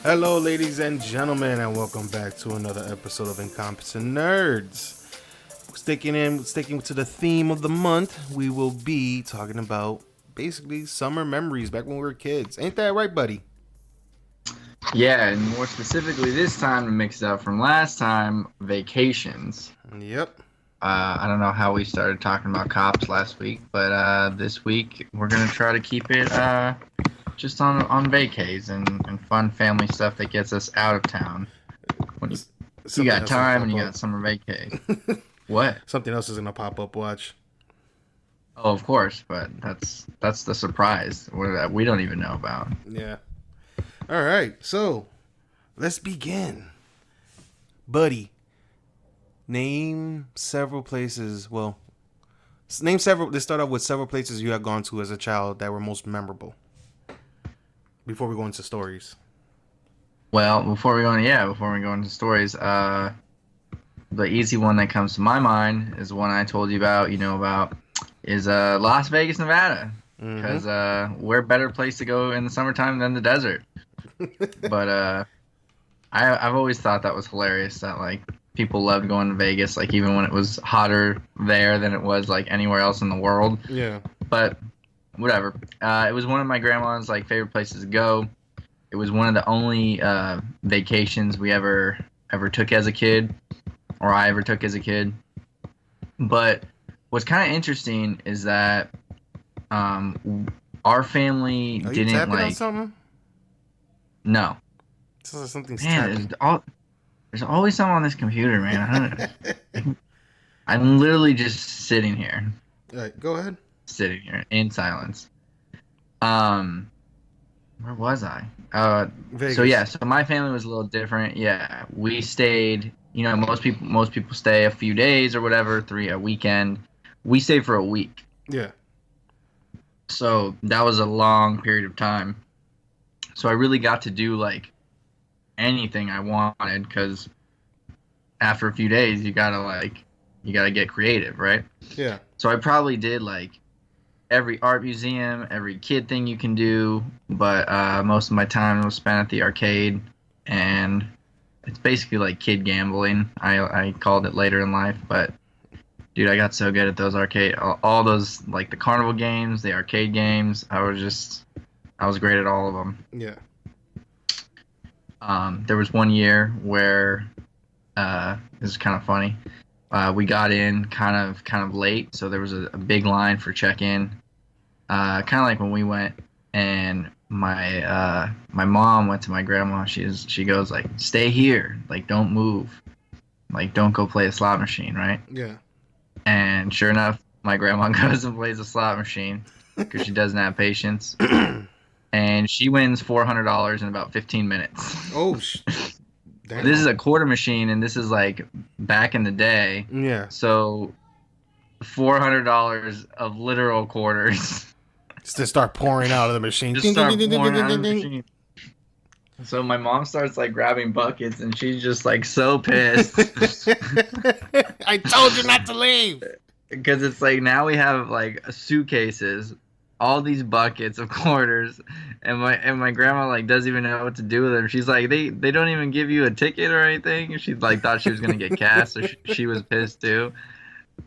Hello, ladies and gentlemen, and welcome back to another episode of Incompetent Nerds. Sticking to the theme of the month, we will be talking about basically summer memories back when we were kids. Ain't that right, buddy? Yeah, and more specifically this time to mix it up from last time, vacations. Yep. I don't know how we started talking about cops last week, but this week we're gonna try to keep it just on vacays and fun family stuff that gets us out of town. When you got time and you got summer vacay. What? Something else is gonna pop up. Watch. Oh, of course, but that's the surprise that we don't even know about. Yeah. All right, so let's begin, buddy. Name several places. Well, name several. Let's start off with several places you have gone to as a child that were most memorable. Before we go into stories. Well, before we go into stories, the easy one that comes to my mind is one I told you about. Is Las Vegas, Nevada, because we're a better place to go in the summertime than the desert. But I've always thought that was hilarious that like people loved going to Vegas, like even when it was hotter there than it was like anywhere else in the world. Yeah. But whatever. It was one of my grandma's like favorite places to go. It was one of the only vacations we ever took as a kid, or I ever took as a kid. But what's kind of interesting is that our family Are didn't you tapping like. on something? No. So something's Man, tapping. there's always something on this computer, man. I'm literally just sitting here. All right, go ahead. Sitting here in silence. Where was I? Vegas. So my family was a little different. Yeah, we stayed. Most people stay a few days or whatever, a weekend. We stayed for a week. Yeah. So that was a long period of time. So I really got to do like anything I wanted, because after a few days you gotta get creative, right? Yeah. So I probably did like every art museum, every kid thing you can do, but most of my time was spent at the arcade, and it's basically like kid gambling. I called it later in life, but dude, I got so good at those all those like the carnival games, the arcade games. I was great at all of them. Yeah. There was one year where this is kind of funny. We got in kind of late, so there was a big line for check-in. Kind of like when we went, and my mom went to my grandma. She goes like, stay here, like don't move, like don't go play a slot machine, right? Yeah. And sure enough, my grandma goes and plays a slot machine because she doesn't have patience. And she wins $400 in about 15 minutes. Oh, damn. This is a quarter machine, and this is like back in the day. Yeah. So $400 of literal quarters. Just to start pouring out of the machine. Just start pouring out of the machine. So my mom starts like grabbing buckets, and she's just like so pissed. I told you not to leave. Because it's like now we have like suitcases, all these buckets of quarters, and my grandma like doesn't even know what to do with them. She's like, they don't even give you a ticket or anything. She like thought she was gonna get cast, so she was pissed too.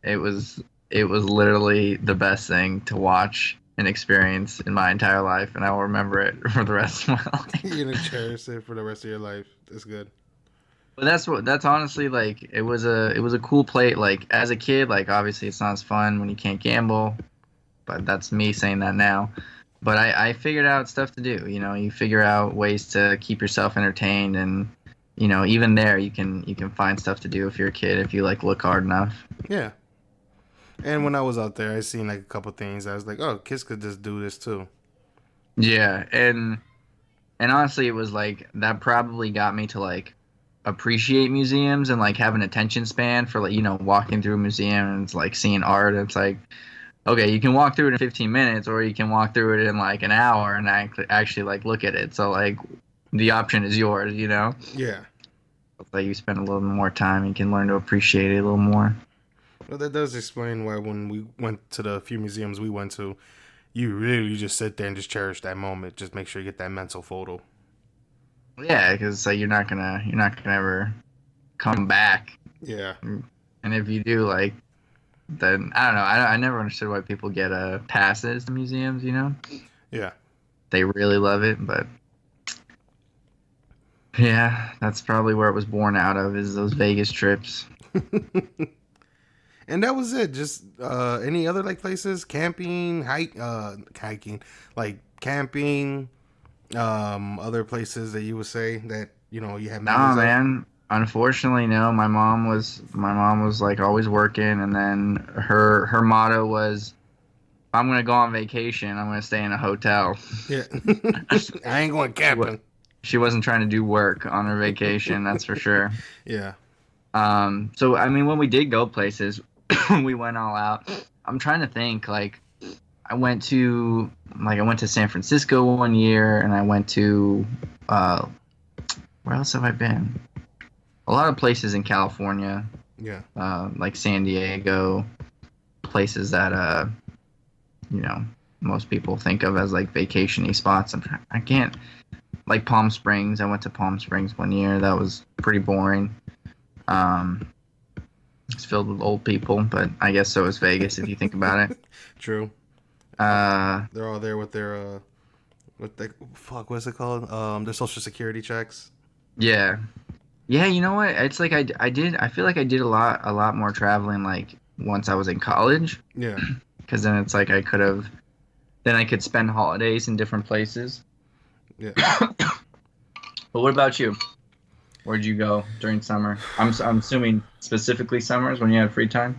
It was literally the best thing to watch and experience in my entire life, and I will remember it for the rest of my life. You're gonna cherish it for the rest of your life. That's good. But that's honestly like it was a cool play. Like as a kid, like obviously it's not as fun when you can't gamble, but that's me saying that now. But I figured out stuff to do. You figure out ways to keep yourself entertained, and even there you can find stuff to do if you're a kid, if you like look hard enough. Yeah. And when I was out there, I seen like a couple things. I was like, oh, kids could just do this too. Yeah, and honestly, it was like that probably got me to like appreciate museums and like have an attention span for like walking through a museum and it's like seeing art. It's like, okay, you can walk through it in 15 minutes, or you can walk through it in like an hour and actually like look at it. So like the option is yours, Yeah. Like you spend a little more time, you can learn to appreciate it a little more. Well, that does explain why when we went to the few museums we went to, you really just sit there and just cherish that moment. Just make sure you get that mental photo. Yeah, because like you're not gonna ever come back, Yeah. and if you do, like, then I don't know. I never understood why people get passes to museums. Yeah. They really love it, but yeah, that's probably where it was born out of, is those Vegas trips. And that was it. Just any other like places, hiking, like camping, other places that you would say that you have Nah, memories of. man. Unfortunately, no. My mom was like always working, and then her motto was, "If I'm gonna go on vacation, I'm gonna stay in a hotel." Yeah. I ain't going She wa camping. she wasn't trying to do work on her vacation, that's for sure. Yeah. So I mean, when we did go places, we went all out. I'm trying to think, like, I went to San Francisco one year, and I went to uh, where else have I been? A lot of places in California, Yeah. like San Diego, places that you know most people think of as like vacationy spots. I can't, like Palm Springs. I went to Palm Springs one year. That was pretty boring. Um, it's filled with old people, but I guess so is Vegas if you think about it. True. Uh, They're all there with their what's it called? Their social security checks. yeah, yeah. You know what? It's like I feel like I did a lot more traveling like once I was in college, Yeah. because then it's like I could spend holidays in different places. Yeah. But what about you? Where'd you go during summer? I'm assuming specifically summers when you had free time.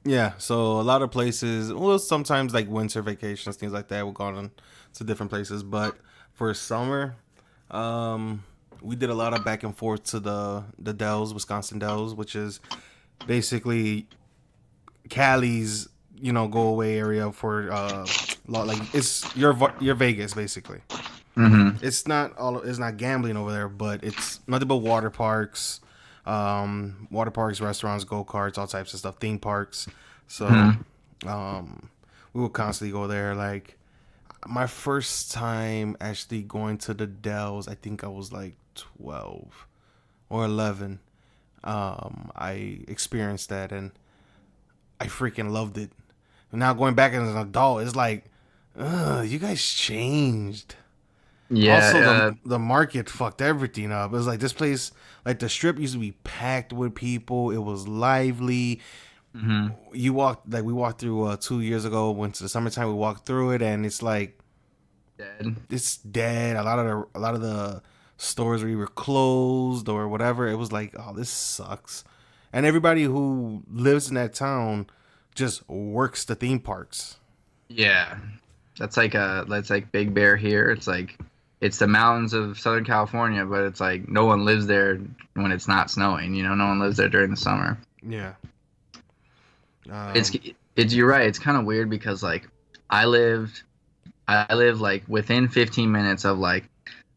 Yeah, so a lot of places, well, sometimes like winter vacations, things like that, we're going on to different places. But for summer, um, we did a lot of back and forth to the Dells, Wisconsin Dells, which is basically Cali's, go away area for like it's your Vegas basically. Mm-hmm. It's not gambling over there, but it's nothing but water parks, restaurants, go karts, all types of stuff, theme parks. So, Mm-hmm. um, we would constantly go there. Like my first time actually going to the Dells, I think I was like 12 or 11. I experienced that and I freaking loved it. Now going back as an adult, it's like, you guys changed. Also, the Yeah. the market fucked everything up. It was like this place, like the strip used to be packed with people. It was lively. Mm-hmm. We walked through 2 years ago. Went to the summertime. We walked through it, and it's like Dead. it's dead. A lot of the stores were either closed or whatever. It was like, oh, this sucks. And everybody who lives in that town just works the theme parks. Yeah. That's like Big Bear here. It's the mountains of Southern California, but it's like no one lives there when it's not snowing. No one lives there during the summer. Yeah. It's Um. it's you're right. It's kind of weird because like I lived I lived like within 15 minutes of like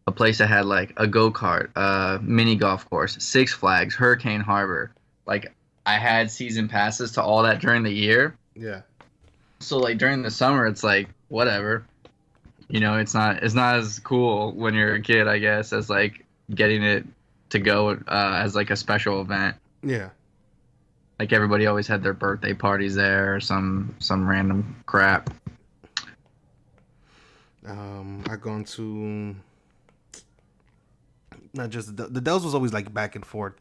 a place that had like a go-kart, mini golf course, Six Flags, Hurricane Harbor. Like I had season passes to all that during the year. Yeah. So like during the summer it's like whatever. It's not as cool when you're a kid, I guess, as like getting it to go as like a special event. Yeah. Like everybody always had their birthday parties there or some random crap. I gone to not just the Dells was always like back and forth.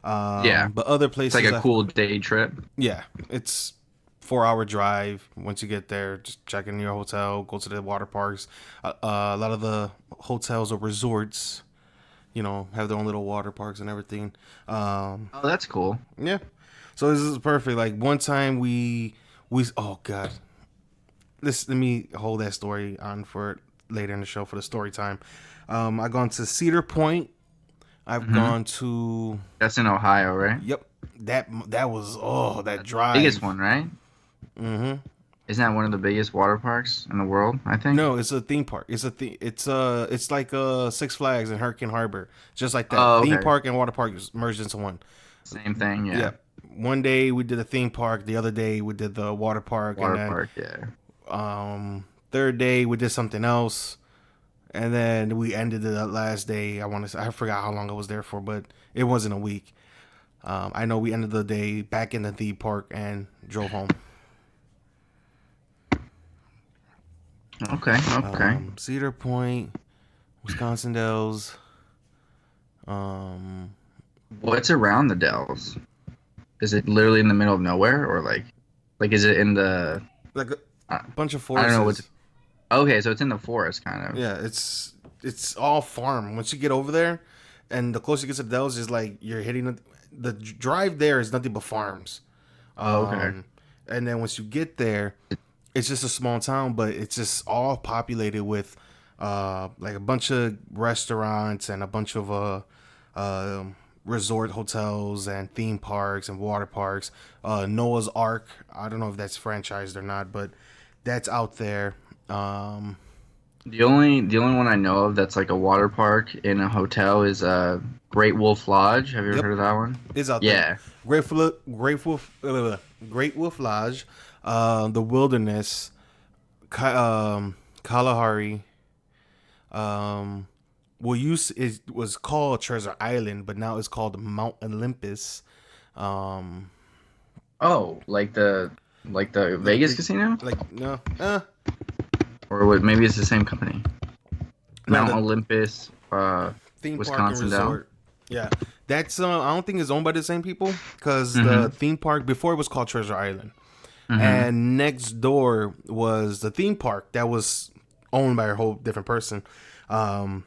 Yeah. But other It's like places, a cool day trip. yeah, it's 4 hour drive. Once you get there, just check in your hotel, go to the water parks. A lot of the hotels or resorts, have their own little water parks and everything. Oh, that's cool. Yeah, so this is perfect. Like one time we oh god, let me hold that story on for later in the show for the story time. I gone to Cedar Point. I've Hmm. gone to That's in Ohio, right? yep, that was that That's the biggest drive. one, right? Mm-hmm. Isn't that one of the biggest water parks in the world, I think? No, it's a theme park. It's like Six Flags and Hurricane Harbor, just like that. Oh, Theme okay. park and water park is merged into one. Same thing, yeah. Yeah, one day we did a theme park, the other day we did the water park, and Water then park, yeah. third day we did something else, and then we ended the last day. I forgot how long I was there for, but it wasn't a week. I know we ended the day back in the theme park and drove home. Okay, okay. Cedar Point, Wisconsin Dells. Um, What's around the Dells? Is it literally in the middle of nowhere, or like is it in the? like a I, bunch of I don't know what's. forests. Okay, so it's in the forest, kind of. Yeah, it's all farm. Once you get over there, and the closer you get to the Dells, is like you're hitting the drive there is nothing but farms. Oh, okay. And then once you get there, it's just a small town, but it's just all populated with like a bunch of restaurants and a bunch of resort hotels and theme parks and water parks. Noah's Ark, I don't know if that's franchised or not, but that's out there. The only one I know of that's like a water park in a hotel is Great Wolf Lodge. Have you ever Yep, heard of that one? is out there. Yeah. Great Wolf Lodge, the Wilderness, Kalahari. It was called Treasure Island, but now it's called Mount Olympus. Um, Oh, like the like a Vegas big, casino, like no, or maybe it's the same company. no, Mount the Olympus, theme park and Wisconsin Dell. resort. Yeah, that's I don't think it's owned by the same people because the Mm-hmm. theme park before it was called Treasure Island, Mm-hmm. and next door was the theme park that was owned by a whole different person. Um,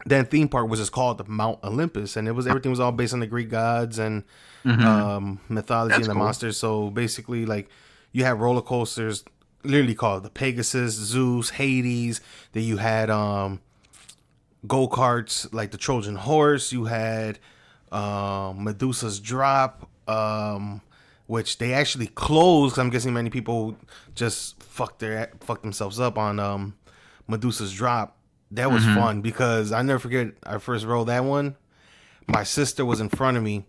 that theme park was just called the Mount Olympus, and everything was all based on the Greek gods and Mm-hmm. mythology That's and the cool. monsters. So basically, like you had roller coasters, literally called the Pegasus, Zeus, Hades. Then you had go karts like the Trojan Horse. You had Medusa's Drop, which they actually closed. 'Cause I'm guessing many people just fucked themselves up on Medusa's Drop. That was Mm-hmm. fun because I never forget I first rode that one. My sister was in front of me,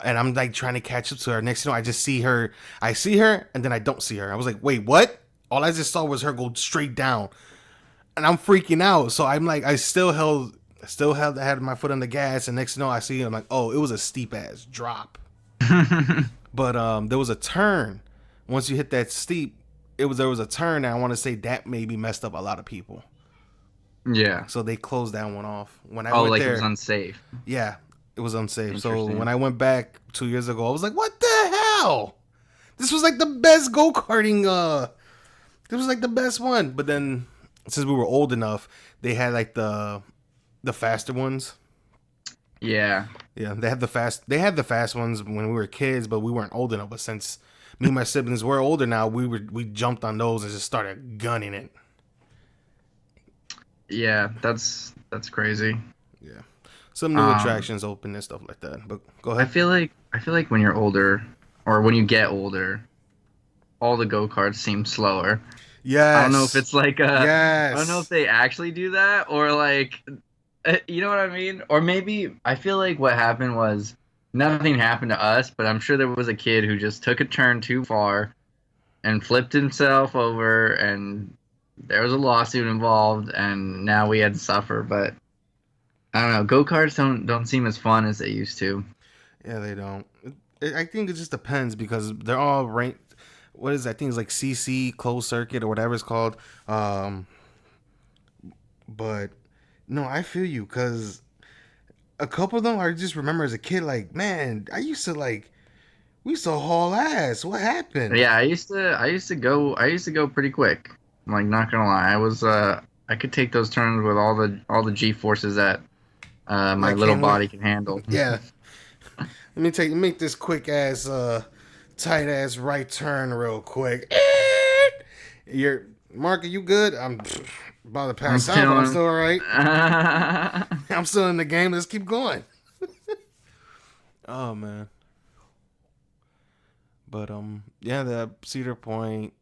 and I'm like trying to catch up to her. Next thing you know, I just see her. I see her, and then I don't see her. I was like, wait, what? All I just saw was her go straight down, and I'm freaking out. So I'm like, had my foot on the gas, and next thing you know, I see her. I'm like, oh, it was a steep ass drop. But there was a turn. Once you hit that steep, there was a turn, and I want to say that maybe messed up a lot of people. Yeah. So they closed that one off. When I Oh, went like it was there, unsafe. yeah, it was unsafe. So when Interesting. I went back 2 years ago, I was like, "What the hell? This was like the best go karting. This was like the best one." But then, since we were old enough, they had like the faster ones. Yeah. Yeah, they had the fast ones when we were kids, but we weren't old enough. But since me and my siblings were older now, we jumped on those and just started gunning it. Yeah. That's crazy. Yeah, some new Um, attractions open and stuff like that. But go I ahead. feel like I feel like when you're older, or when you get older, all the go karts seem slower. I don't know if Yes, it's like I don't know if yes. they actually do that, or like you know what I mean? Or maybe I feel like what happened was nothing happened to us, but I'm sure there was a kid who just took a turn too far and flipped himself over, and there was a lawsuit involved, and now we had to suffer. But I don't know, go-karts don't seem as fun as they used to. Yeah, they don't. I think it just depends because they're all ranked. What is that? I think it's like CC closed circuit or whatever it's called. Um, but no, I feel you because a couple of them I just remember as a kid, like, man, we used to haul ass. What happened? Yeah, I used to go pretty quick. I'm like not gonna lie, I could take those turns with all the G forces that my That little came with, body can handle. yeah. Make this quick ass, tight ass right turn real quick. You're Mark, are you good? I'm about to I'm pass out, but I'm feeling. still all right. I'm still in the game. Let's keep going. Oh man, but yeah, the Cedar Point.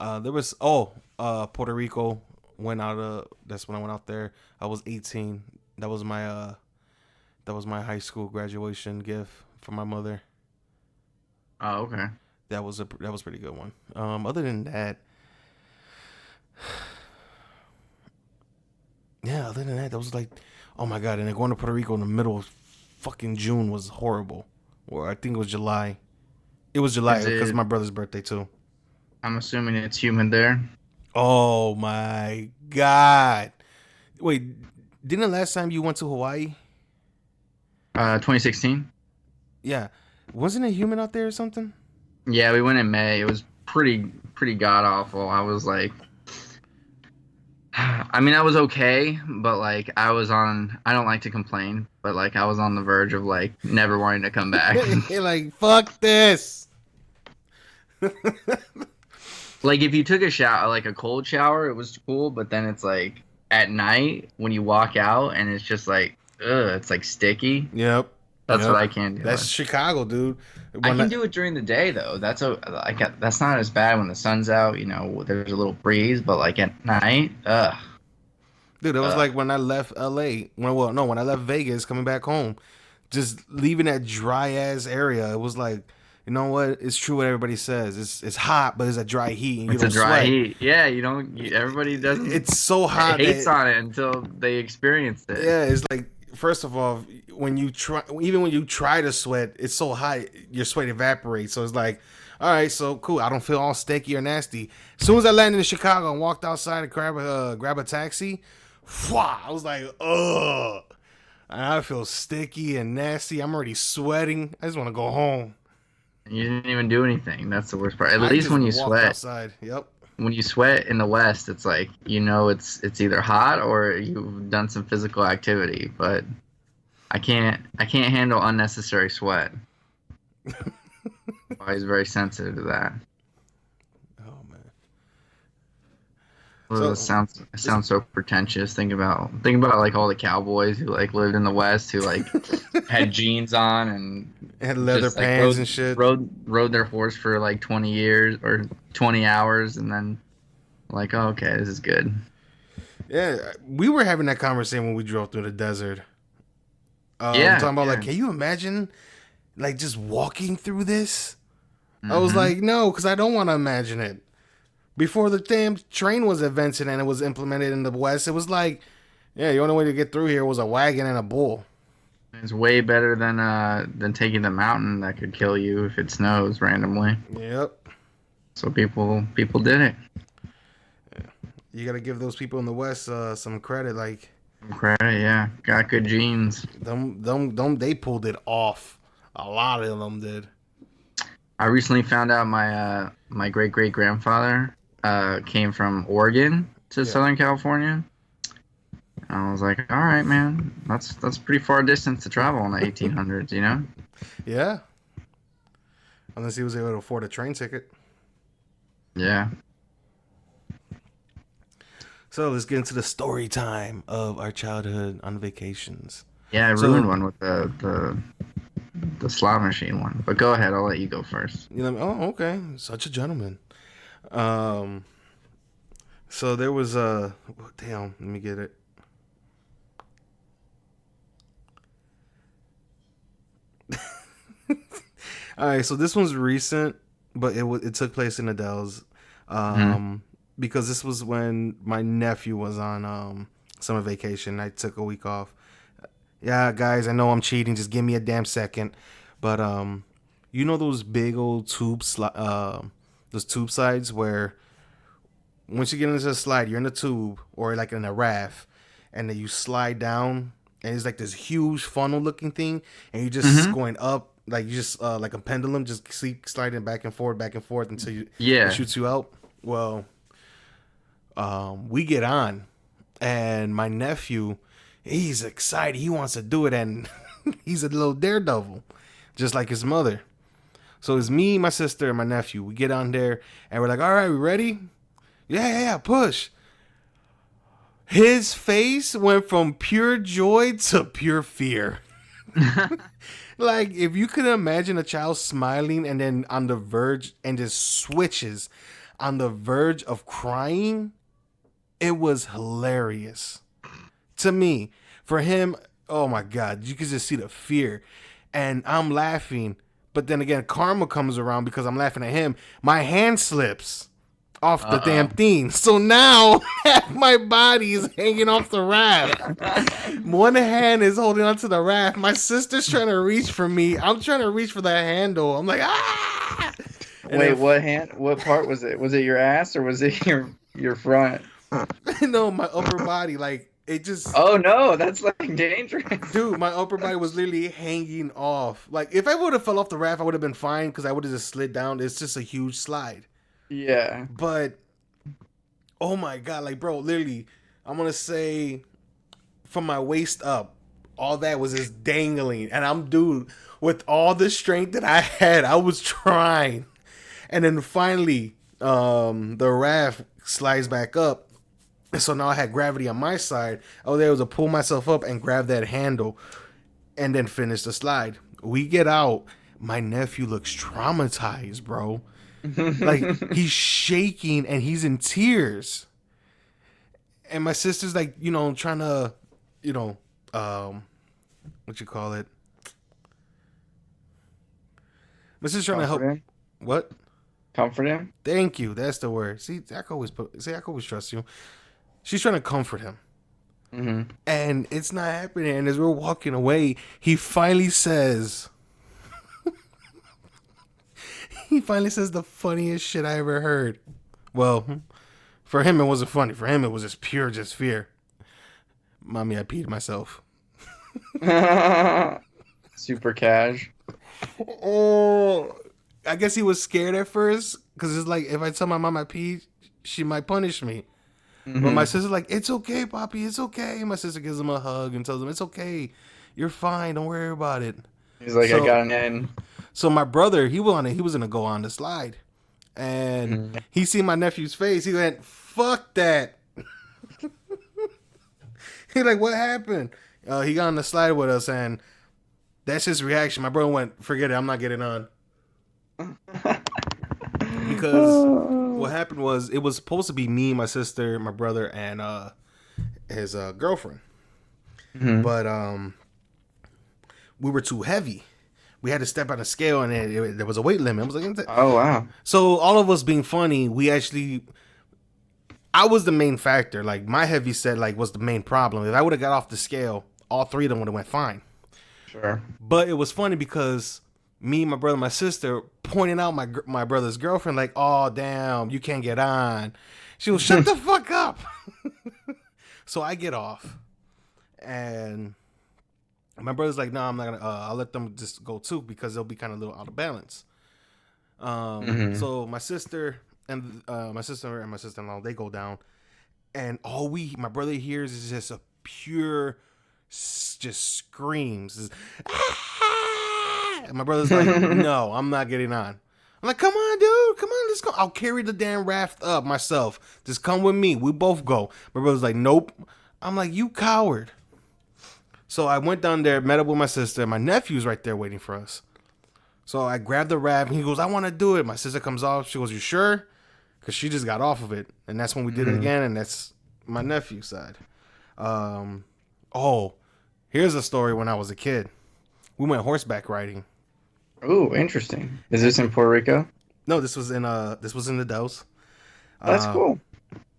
There was Puerto Rico went out. That's when I went out there. I was 18. That was my high school graduation gift from my mother. Oh, okay. That was a pretty good one. Other than that, yeah. Other than that, that was like, oh my god. And then going to Puerto Rico in the middle of fucking June was horrible. Or I think it was July. It was July Is because it? my brother's birthday too. I'm assuming it's humid there. Oh my god. Wait, didn't the last time you went to Hawaii? 2016. Yeah. Wasn't it humid out there or something? Yeah, we went in May. It was pretty god awful. I was like, I mean, I was okay, but like I was on. I don't like to complain, but like I was on the verge of like never wanting to come back. You're like, fuck this. Like if you took a shower, like a cold shower, it was cool, but then it's like at night when you walk out and it's just like, ugh, it's like sticky. Yep. That's what Yep. I can't deal That's with. Chicago, dude. I When can do it during the day though. That's not as bad when the sun's out. You know, there's a little breeze, but like at night, ugh, dude, it was ugh. like when I left LA. When I left Vegas coming back home, just leaving that dry ass area. It was like, you know what? It's true what everybody says. It's hot, but it's a dry heat and you It's a don't dry sweat. heat. Yeah, you don't. Everybody doesn't It's so hot hates that on it until they experienced it. yeah, it's like first of all, even when you try to sweat, it's so hot your sweat evaporates. So it's like, all right, so cool. I don't feel all sticky or nasty. As soon as I landed in Chicago and walked outside and grab a taxi, I was like, ugh. And I feel sticky and nasty. I'm already sweating. I just want to go home. You didn't even do anything. That's the worst part. At I least just walked outside. Yep. when you sweat in the West, it's like you know it's either hot or you've done some physical activity. But I can't handle unnecessary sweat. I'm always very sensitive to that. Oh man. Well, So it sounds so pretentious. Think about like all the cowboys who like lived in the West who like had jeans on and it had leather just like pants and shit. rode their horse for like 20 years or 20 hours and then like, oh, okay, this is good. Yeah, we were having that conversation when we drove through the desert. Yeah, Talking about like, yeah. can you imagine like just walking through this? I was Hmm. like, no, because I don't want to imagine it. Before the damn train was invented and it was implemented in the West, it was like, yeah, the only way to get through here was a wagon and a bull. It's way better than taking the mountain that could kill you if it snows randomly. Yep. So people did it. You got to give those people in the West some credit. Like, Credit, yeah. Got good genes. they pulled it off. A lot of them did. I recently found out my great great grandfather came from Oregon to Yeah. Southern California. I was like, all right, man, that's pretty far distance to travel in the 1800s, you know? Yeah. Unless he was able to afford a train ticket. Yeah. So let's get into the story time of our childhood on vacations. Yeah, I So, ruined one with the slot machine one. But go ahead, I'll let you go first. you know, oh, okay, such a gentleman. Um, so there was a damn. Let me get it. All right, so this one's recent, but it took place in Adele's, Hmm. because this was when my nephew was on summer vacation. I took a week off. Yeah, guys, I know I'm cheating. Just give me a damn second. But you know those big old those tube slides where once you get into the slide, you're in the tube or like in a raft, and then you slide down, and it's like this huge funnel looking thing, and you're just Hmm. going up, like you just like a pendulum, just keep sliding back and forth until it Yeah. shoots you out. Well, we get on, and my nephew, he's excited. He wants to do it, and he's a little daredevil, just like his mother. So it's me, my sister, and my nephew. We get on there, and we're like, "All right, we ready? Yeah, push." His face went from pure joy to pure fear. Like, if you could imagine a child smiling and then on the verge and just switches on the verge of crying, it was hilarious to me. For him, oh my God, you could just see the fear. And I'm laughing, But then again, karma comes around because I'm laughing at him. My hand slips off the damn thing. So now half my body is hanging off the raft. One hand is holding onto the raft. My sister's trying to reach for me. I'm trying to reach for the handle. I'm like, ah! Wait, what hand? What part was it? Was it your ass or was it your front? No, my upper body. Like, it just... Oh, no. That's, like, dangerous. Dude, my upper body was literally hanging off. Like, if I would have fell off the raft, I would have been fine because I would have just slid down. It's just a huge slide. Yeah. But, oh my God. Like, bro, literally, I'm going to say from my waist up, all that was just dangling. And I'm, dude, with all the strength that I had, I was trying. And then finally, the raft slides back up. So now I had gravity on my side. I was able to pull myself up and grab that handle and then finish the slide. We get out. My nephew looks traumatized, bro. Like, he's shaking and he's in tears. And my sister's like, you know, trying to, you know, what you call it? My sister's trying to help. Him? What? Comfort him? Thank you. That's the word. See, I can always trust you. She's trying to comfort him. Mm-hmm. And it's not happening. And as we're walking away, he finally says... he finally says the funniest shit I ever heard. Well, for him, it wasn't funny. For him, it was just pure fear. Mommy, I peed myself. Super cash. Oh, I guess he was scared at first. Because it's like, if I tell my mom I peed, she might punish me. Mm-hmm. But my sister's like, it's okay, Poppy, it's okay. My sister gives him a hug and tells him, it's okay. You're fine. Don't worry about it. He's like, I got an end. So my brother, he was going to go on the slide. And he seen my nephew's face. He went, fuck that. He's like, what happened? He got on the slide with us, and that's his reaction. My brother went, forget it, I'm not getting on. Because what happened was, it was supposed to be me, my sister, my brother, and his girlfriend. Mm-hmm. But we were too heavy. We had to step on a scale, and there was a weight limit. I was like, oh, wow. So all of us being funny, I was the main factor. Like, my heavy set, like, was the main problem. If I would have got off the scale, all three of them would have went fine. Sure. But it was funny because me, my brother, my sister pointing out my brother's girlfriend, like, oh, damn, you can't get on. She was, shut the fuck up. So I get off, and my brother's like, no, I'm not gonna. I'll let them just go too because they'll be kind of a little out of balance. So my sister and my sister-in-law, they go down, and all my brother hears is just a pure, just screams. And my brother's like, no, I'm not getting on. I'm like, come on, dude, come on, let's go. I'll carry the damn raft up myself. Just come with me. We both go. My brother's like, nope. I'm like, you coward. So I went down there, met up with my sister. My nephew's right there waiting for us. So I grabbed the raft, and he goes, I want to do it. My sister comes off. She goes, you sure? Because she just got off of it. And that's when we did it again, and that's my nephew's side. Here's a story when I was a kid. We went horseback riding. Oh, interesting. Is this in Puerto Rico? No, this was in the Dells. That's cool.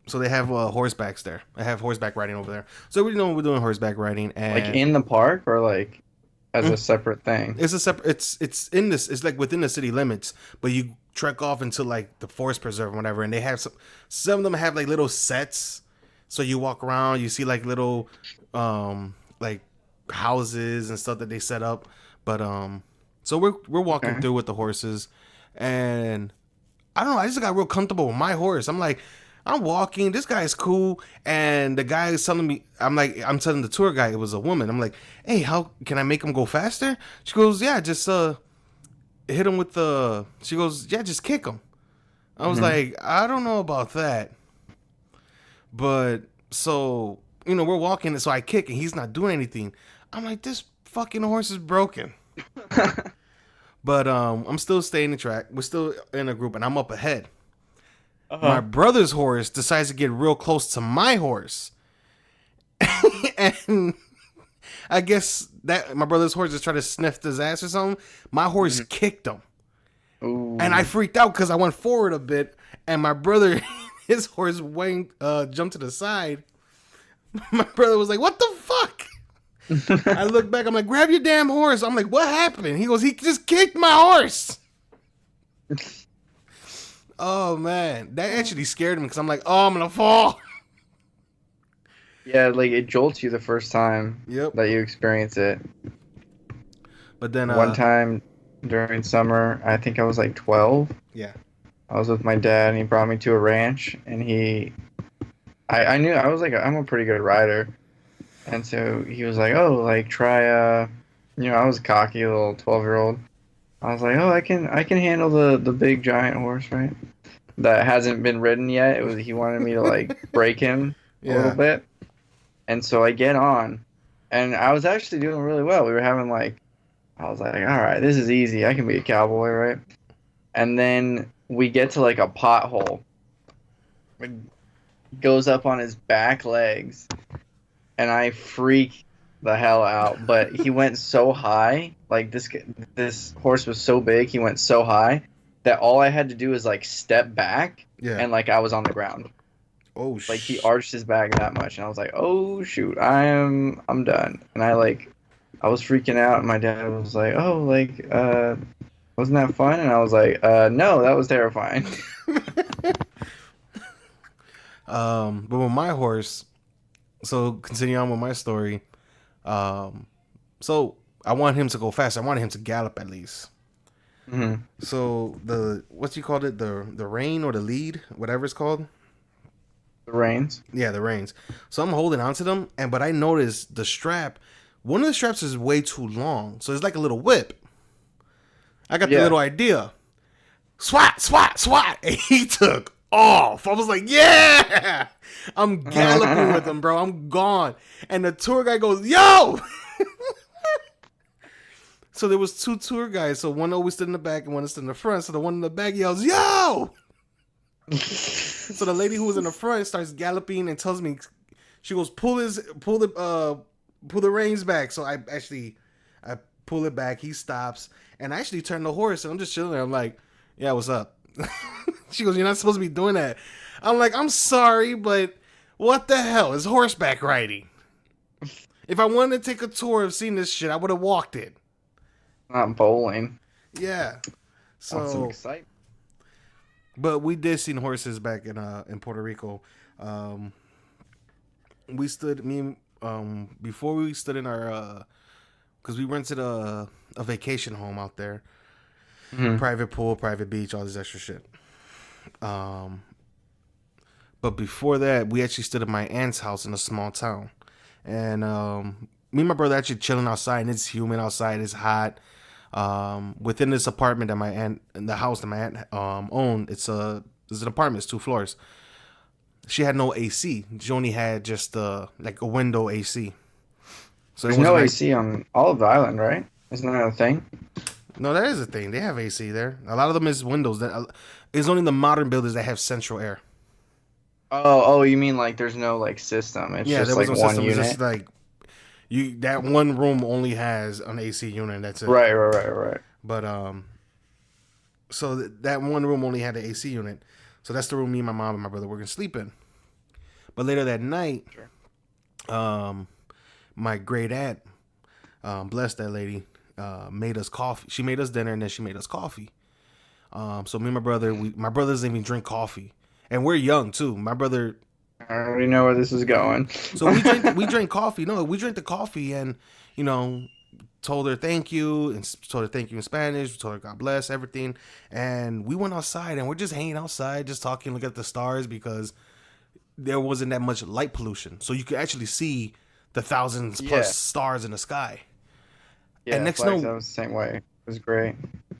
So they have horsebacks there. They have horseback riding over there. So we know we're doing horseback riding, and like in the park or like as a separate thing. It's a separate. It's in this. It's like within the city limits, but you trek off into like the forest preserve or whatever, and they have some of them have like little sets. So you walk around, you see like little like houses and stuff that they set up. But so we're walking through with the horses, and I don't know. I just got real comfortable with my horse. I'm like, I'm walking. This guy's cool, and the guy is telling me. I'm telling the tour guide, it was a woman. I'm like, hey, how can I make him go faster? She goes, yeah, just hit him with the. She goes, yeah, just kick him. I was like, I don't know about that, but so we're walking, so I kick, and he's not doing anything. I'm like, this fucking horse is broken. But I'm still staying the track. We're still in a group, and I'm up ahead. My brother's horse decides to get real close to my horse. And I guess that my brother's horse just tried to sniff his ass or something. My horse kicked him. And I Ooh. freaked out because I went forward a bit, and my brother, his horse jumped to the side. My brother was like, "What the fuck?" I look back. I'm like, "Grab your damn horse." I'm like, "What happened?" He goes, "He just kicked my horse." Oh man, that actually scared him because I'm like, "Oh, I'm gonna fall." Yeah, like it jolts you the first time Yep. that you experience it. But then, One time during summer, I think I was like 12. yeah, I was with my dad, and he brought me to a ranch, and I knew I was like, I'm a pretty good rider, and so he was like, oh, like try, I was a cocky little 12-year-old. I was like, oh, I can handle the big giant horse, right? That hasn't been ridden yet. He wanted me to like break him a little yeah, bit, and so I get on, and I was actually doing really well. We were having like, I was like, all right, this is easy. I can be a cowboy, right? And then we get to like a pothole. It goes up on his back legs, and I freak the hell out. But he went so high, like this horse was so big, he went so high that all I had to do was like step back, yeah. and like I was on the ground. Oh Like he arched his back that much, and I was like, oh shoot, I'm done. And I was freaking out, and my dad was like, oh, like wasn't that fun? And I was like, no, that was terrifying. But with my horse, so continue on with my story. So I want him to go fast. I wanted him to gallop at least. Hmm. So the what you called it, the rein or the lead, whatever it's called. The reins. Yeah, the reins. So I'm holding onto them, but I noticed the strap. One of the straps is way too long, so it's like a little whip. I got the Yeah. little idea. Swat, swat, swat, and he took off. I was like, yeah, I'm galloping with him, bro. I'm gone. And the tour guy goes, yo. So there was two tour guys. So one always stood in the back and one stood in the front. So the one in the back yells, yo. So the lady who was in the front starts galloping and tells me, she goes, pull the reins back. So I pull it back. He stops and I actually turn the horse and I'm just chilling there. I'm like, yeah, what's up? She goes, you're not supposed to be doing that. I'm like, I'm sorry, but what the hell is horseback riding? If I wanted to take a tour of seeing this shit, I would have walked it. Not bowling. Yeah. Want some So, excitement. but we did see horses back in Puerto Rico. We stood before we stood in our because we rented a vacation home out there, private pool, private beach, all this extra shit. But before that, we actually stood at my aunt's house in a small town, and me and my brother actually chilling outside, and it's humid outside, it's hot. Within this apartment that my aunt, in the house that my aunt owned, it's an apartment, it's 2 floors. She had no AC. She only had just like a window AC. So There's it wasn't no like, AC on all of the island, right? Isn't that a thing? no, that is a thing. They have AC there. A lot of them is windows. That it's only the modern buildings that have central air. Oh, you mean like there's no like system? It's Yeah, just there was like no one system. It's unit. just like that one room only has an AC unit. And that's it. Right. But so that one room only had an AC unit. So that's the room me and my mom and my brother were gonna sleep in. But later that night, Sure. my great aunt, bless that lady, made us coffee. She made us dinner and then she made us coffee. So me and my brother, my brother doesn't even drink coffee, and we're young too. My brother, I already know where this is going. so we drink coffee. No, we drank the coffee and you know told her thank you and told her thank you in Spanish. We told her God bless everything, and we went outside and we're just hanging outside, just talking, look at the stars because there wasn't that much light pollution, so you could actually see the thousands plus stars in the sky. Yeah, And next Flags, no, that was the same way. It was great.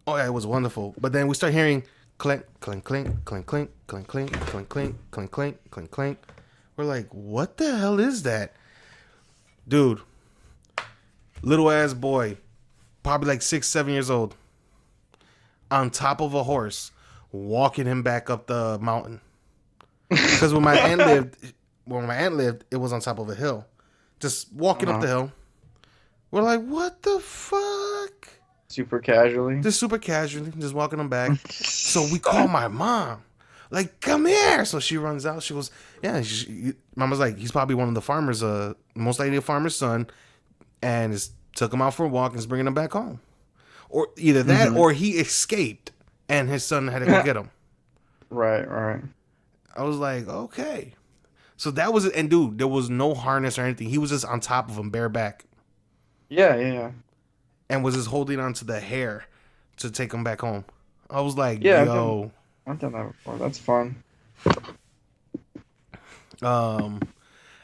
oh yeah, it was wonderful. But then we start hearing clink, clink, clink, clink, clink, clink, clink, clink, clink, clink, clink, clink, clink. We're like, what the hell is that, dude? Little ass boy, probably like 6, 7 years old, on top of a horse, walking him back up the mountain. Because where my aunt lived, it was on top of a hill. Just walking up the hill. We're like, what the fuck? Super casually. Just super casually, just walking them back. So we call my mom, like, come here. So she runs out. She goes, yeah. Mama's like, he's probably one of the farmers, most likely a farmer's son, and took him out for a walk and is bringing him back home. Or either that, or he escaped and his son had to go get him. Right. I was like, okay. So that was it. And dude, there was no harness or anything. He was just on top of him, bareback. Yeah. And was just holding onto the hair to take him back home. I was like, Yeah, yo. I've done that before. That's fun. And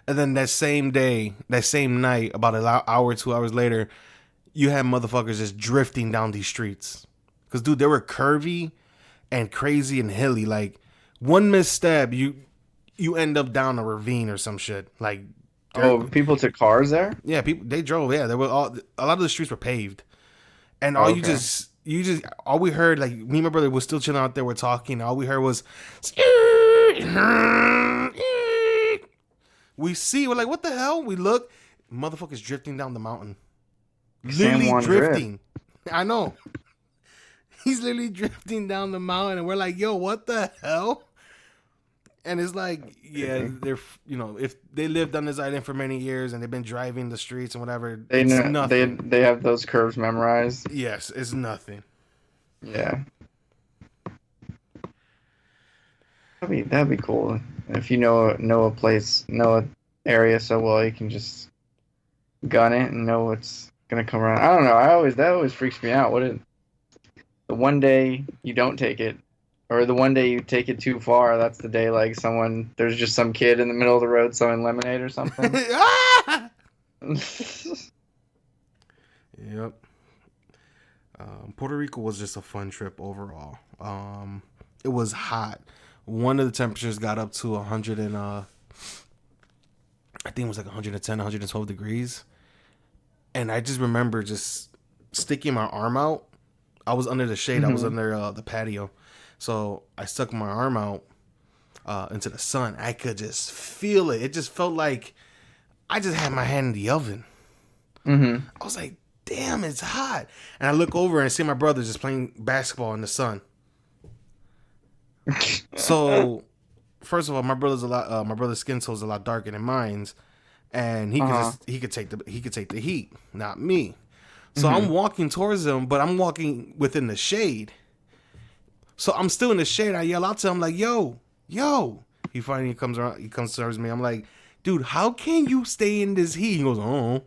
then that same day, that same night, about an hour, 2 hours later, you had motherfuckers just drifting down these streets. Because, dude, they were curvy and crazy and hilly. Like, one misstep, you end up down a ravine or some shit. Like, people took cars there? Yeah, they drove. Yeah, there were a lot of the streets were paved, and all all we heard, like, me and my brother was still chilling out there. We're talking. All we heard was, we're like, what the hell? We look, motherfuckers drifting down the mountain, literally drifting. I know. He's literally drifting down the mountain, and we're like, yo, what the hell? And it's like, yeah, they're, if they lived on this island for many years and they've been driving the streets and whatever, it's nothing. They have those curves memorized. Yes, it's nothing. Yeah. That'd be cool. If you know a place, know an area so well, you can just gun it and know what's gonna come around. I don't know. That always freaks me out. The one day you don't take it, or the one day you take it too far, that's the day, like, there's just some kid in the middle of the road selling lemonade or something. Yep. Puerto Rico was just a fun trip overall. It was hot. One of the temperatures got up to 100 and I think it was like 110, 112 degrees. And I just remember just sticking my arm out. I was under the shade. I was under the patio. So I stuck my arm out into the sun. I could just feel it. It just felt like I just had my hand in the oven. I was like, damn, it's hot. And I look over and see my brother just playing basketball in the sun. So, first of all, my brother's skin tone's a lot darker than mine's, and he could take the heat, not me. So I'm walking towards him, but I'm walking within the shade. So I'm still in the shade. I yell out to him like, yo. He finally comes around. He comes towards me. I'm like, dude, how can you stay in this heat? He goes, oh.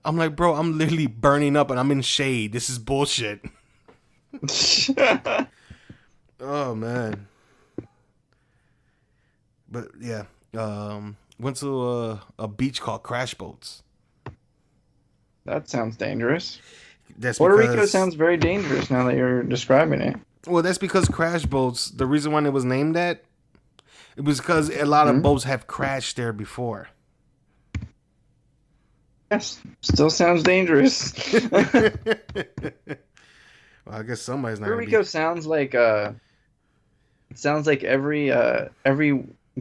I'm like, bro, I'm literally burning up and I'm in shade. This is bullshit. Oh, man. But, yeah. Went to a beach called Crash Boats. That sounds dangerous. Puerto Rico sounds very dangerous now that you're describing it. Well, that's because Crash Boats, the reason why it was named that, it was because a lot of boats have crashed there before. Yes, still sounds dangerous. Well, I guess somebody's not. Puerto Rico sounds like every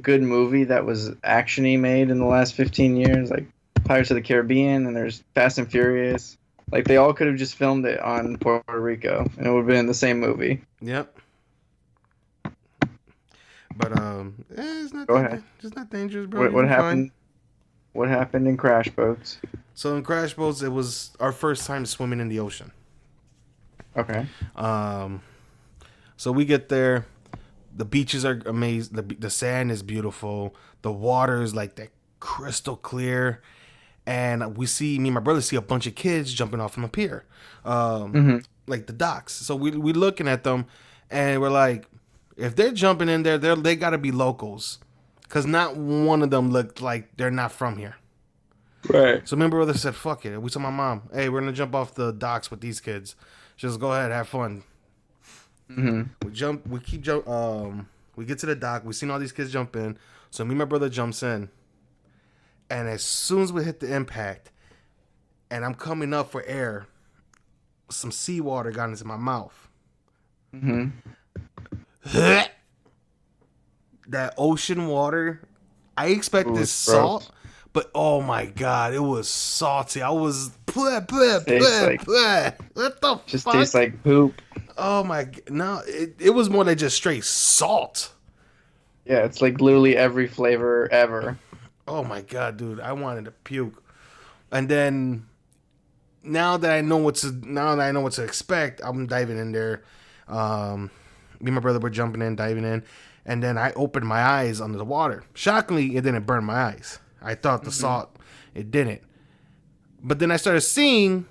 good movie that was actiony made in the last 15 years, like Pirates of the Caribbean, and there's Fast and Furious. Like, they all could have just filmed it on Puerto Rico, and it would have been the same movie. Yep. But it's not. Go ahead. It's not dangerous, bro. What happened? Fine. What happened in Crash Boats? So in Crash Boats, it was our first time swimming in the ocean. Okay. So we get there. The beaches are amazing. The sand is beautiful. The water is like that crystal clear. And me and my brother see a bunch of kids jumping off from a pier. Like the docks. So we looking at them and we're like, if they're jumping in there, they got to be locals. Because not one of them looked like they're not from here. Right. So my brother said, fuck it. We told my mom, hey, we're going to jump off the docks with these kids. Just go ahead, have fun. We get to the dock. We seen all these kids jump in. So me and my brother jumps in. And as soon as we hit the impact, and I'm coming up for air, some seawater got into my mouth. That ocean water, I expected salt, But oh my god, it was salty. I was bleh, bleh, Tastes bleh, like bleh. What the just tastes fuck? like poop. Oh my no, it was more than just straight salt. Yeah, it's like literally every flavor ever. Oh my god, dude, I wanted to puke. And then now that I know what to expect, I'm diving in there. Me and my brother were jumping in, diving in, and then I opened my eyes under the water. Shockingly, it didn't burn my eyes. I thought the Hmm. salt, it didn't. But then I started seeing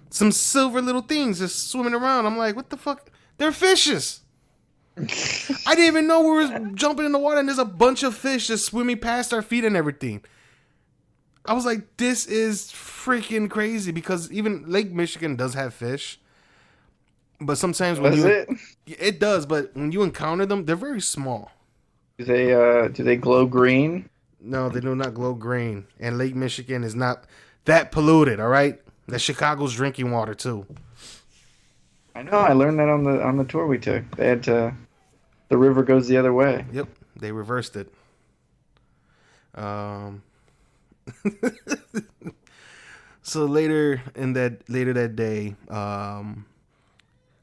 some silver little things just swimming around. I'm like, what the fuck? They're fishes. I didn't even know we were jumping in the water and there's a bunch of fish just swimming past our feet and everything. I was like, this is freaking crazy because even Lake Michigan does have fish. But sometimes when Was you, it? it does, but when you encounter them, they're very small. Do they glow green? No, they do not glow green. And Lake Michigan is not that polluted, all right? That's Chicago's drinking water, too. I know. I learned that on the tour we took. They had to. The river goes the other way. Yep, they reversed it. Um, so later that day,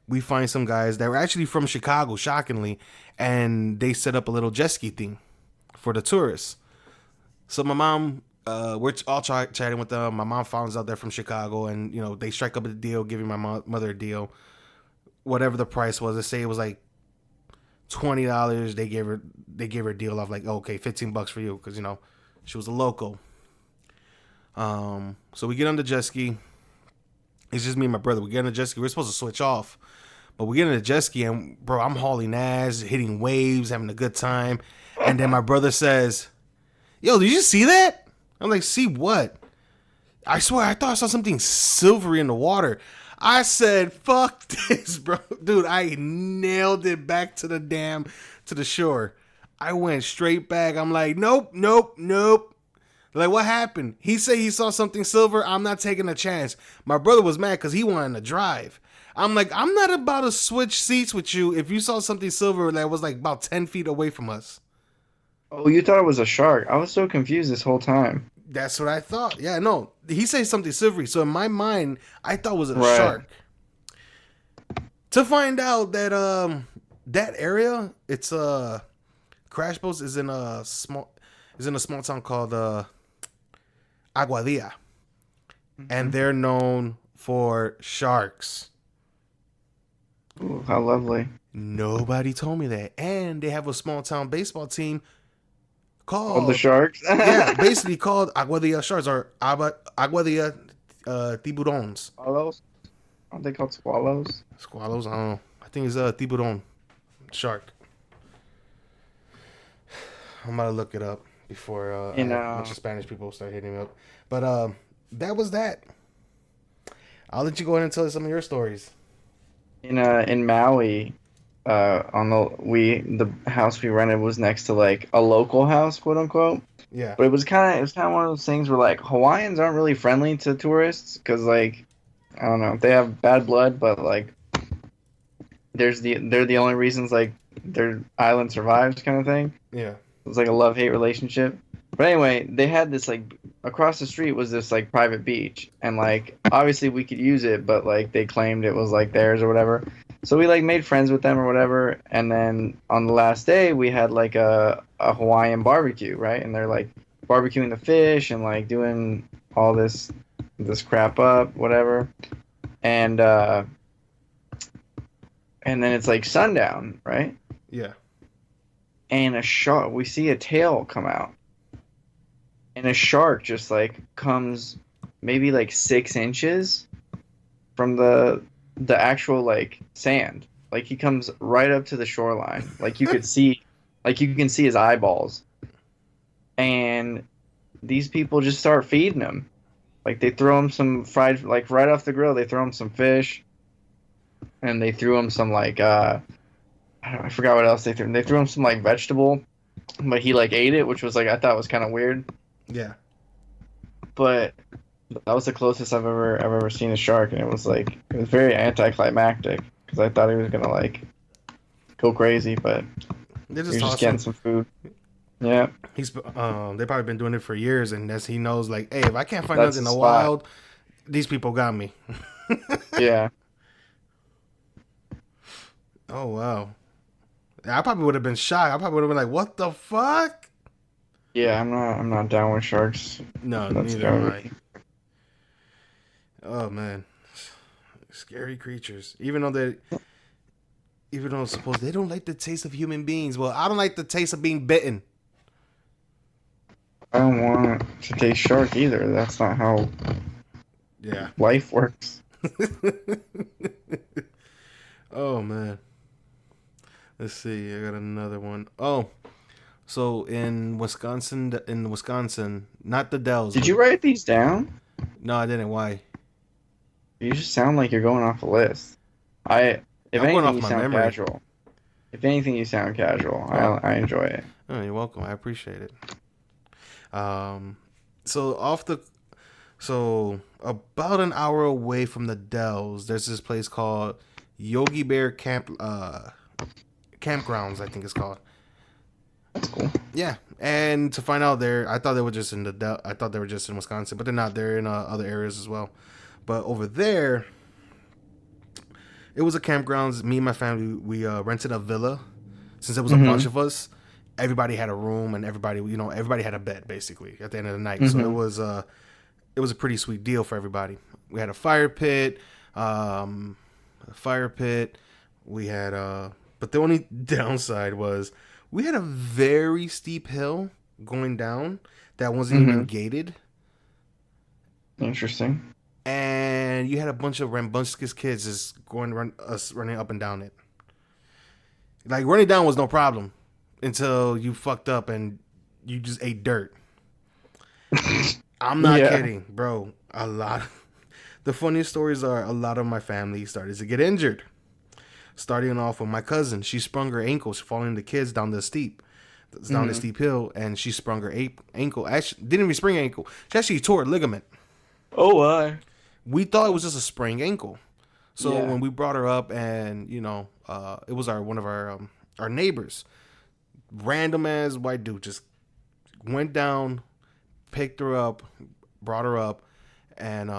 we find some guys that were actually from Chicago, shockingly, and they set up a little jet ski thing for the tourists. So my mom, we're all chatting with them. My mom finds out they're from Chicago, and they strike up a deal, giving my mother a deal, whatever the price was. They say it was like $20. They gave her a deal of like, okay, $15 for you because she was a local. So we get on the jet ski. It's just me and my brother. We get on the jet ski. We're supposed to switch off, but we get on the jet ski and bro, I'm hauling ass, hitting waves, having a good time. And then my brother says, "Yo, did you see that?" I'm like, "See what?" I swear, I thought I saw something silvery in the water. I said, "Fuck this, bro, dude." I nailed it back to the shore. I went straight back. I'm like, "Nope, nope, nope." Like, what happened? He said he saw something silver. I'm not taking a chance. My brother was mad because he wanted to drive. I'm like, I'm not about to switch seats with you if you saw something silver that was like about 10 feet away from us. Oh, you thought it was a shark. I was so confused this whole time. That's what I thought. Yeah, no. He said something silvery. So in my mind, I thought it was a Right. shark. To find out that that area, it's Crash Boats is in a small town called Aguadilla. And Hmm. they're known for sharks. Ooh, how lovely. Nobody told me that. And they have a small town baseball team Oh, the called, sharks. yeah, basically called Aguadilla Sharks or Aguadilla Tiburons. Swallows. Aren't they called swallows? Squallows, I don't know. I think it's a Tiburon Shark. I'm gonna look it up before You a bunch know, of Spanish people start hitting me up. But that was that. I'll let you go ahead and tell us some of your stories. in Maui, on the house we rented was next to like a local house, quote unquote. Yeah. But it was kind of one of those things where like Hawaiians aren't really friendly to tourists because like I don't know, they have bad blood, but like they're the only reasons like their island survives kind of thing. Yeah. It was like a love-hate relationship. But anyway, they had this like across the street was this like private beach, and like obviously we could use it, but like they claimed it was like theirs or whatever. So we like made friends with them or whatever, and then on the last day we had like a Hawaiian barbecue, right? And they're like barbecuing the fish and like doing all this crap up, whatever. And and then it's like sundown, right? Yeah. And a shark, we see a tail come out, and a shark just like comes maybe like 6 inches from the actual like sand. Like he comes right up to the shoreline. Like you can see his eyeballs. And these people just start feeding him. Like they throw him some fried, like right off the grill, they throw him some fish, and they threw him some like I forgot what else they threw him. They threw him some like vegetable, but he like ate it, which was like I thought was kind of weird. Yeah. But that was the closest I've ever seen a shark, and it was very anticlimactic because I thought he was gonna like go crazy, but They he just was just toss getting them. some food. Yeah, They've probably been doing it for years, and as he knows, like, hey, if I can't find that's nothing the in the spot. wild, these people got me. Yeah, Oh wow, I probably would have been shocked. I probably would have been like, what the fuck? yeah. I'm not down with sharks. No, That's neither am I. garbage. Oh man, scary creatures. Even though suppose they don't like the taste of human beings. Well, I don't like the taste of being bitten. I don't want to taste shark either. That's not how Yeah. life works. Oh man. Let's see. I got another one. Oh, so in Wisconsin, not the Dells, Did but you write these down? no, I didn't. Why? You just sound like you're going off a list. I, if I'm going anything, off you my sound memory. casual. If anything, you sound casual. Oh, I enjoy it. oh, you're welcome. I appreciate it. Um, so off the so about an hour away from the Dells, there's this place called Yogi Bear Campgrounds, I think it's called. That's cool. Yeah, and to find out there, I thought they were just in I thought they were just in Wisconsin, but they're not. They're in other areas as well. But over there, it was a campgrounds. Me and my family, we rented a villa. Since there was a bunch Mhm. of us, everybody had a room, and everybody had a bed basically at the end of the night. So Mhm. it was a pretty sweet deal for everybody. We had a fire pit, um, a fire pit. We had but the only downside was we had a very steep hill going down that wasn't even Mhm. gated, Interesting. and you had a bunch of rambunctious kids just running up and down it. Like running down was no problem until you fucked up and you just ate dirt. I'm not Yeah. kidding, bro. The funniest stories are a lot of my family started to get injured. Starting off with my cousin, she sprung her ankle following the kids down the Mhm. steep hill, and she sprung her ankle. Actually, didn't even spring her ankle. She actually tore a ligament. Oh, why? We thought it was just a sprained ankle. So Yeah. when we brought her up, and it was one of our neighbors, random as white dude, just went down, picked her up, brought her up, and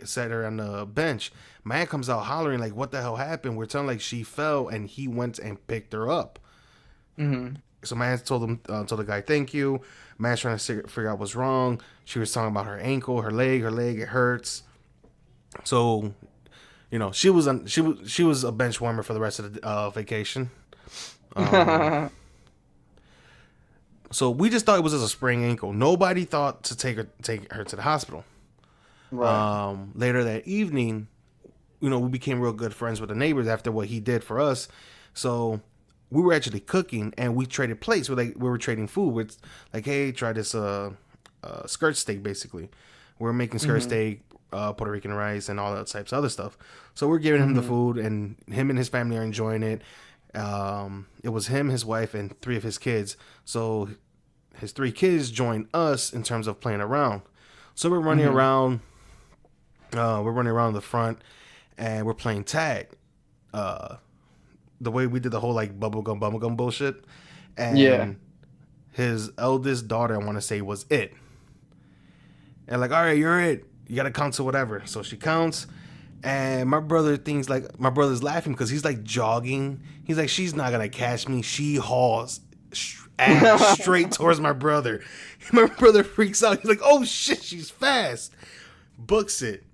set her on the bench. Man comes out hollering like, "What the hell happened?" We're telling like she fell, and he went and picked her up. Mhm. So man told the guy, "Thank you." Man's trying to figure out what's wrong. She was talking about her ankle, her leg, it hurts. So she was a bench warmer for the rest of the vacation. Um, so we just thought it was just a sprained ankle. Nobody thought to take her to the hospital. Right. Later that evening, we became real good friends with the neighbors after what he did for us. So we were actually cooking and we traded plates. We were trading food. It's like, hey, try this skirt steak. Basically, we're making skirt Mhm. steak, Puerto Rican rice, and all that types of other stuff. So we're giving him the Mhm. food, and him and his family are enjoying it. It was him, his wife, and three of his kids. So his three kids joined us in terms of playing around. So we're running Mhm. around. We're running around the front, and we're playing tag. Uh, the way we did the whole like bubblegum bullshit, Yeah. and his eldest daughter, I want to say, was it. And like, all right, you're it. You gotta count to whatever. So she counts, and my brother's laughing because he's like jogging. He's like, she's not gonna catch me. She hauls ass straight towards my brother. My brother freaks out. He's like, oh shit, she's fast. Books it.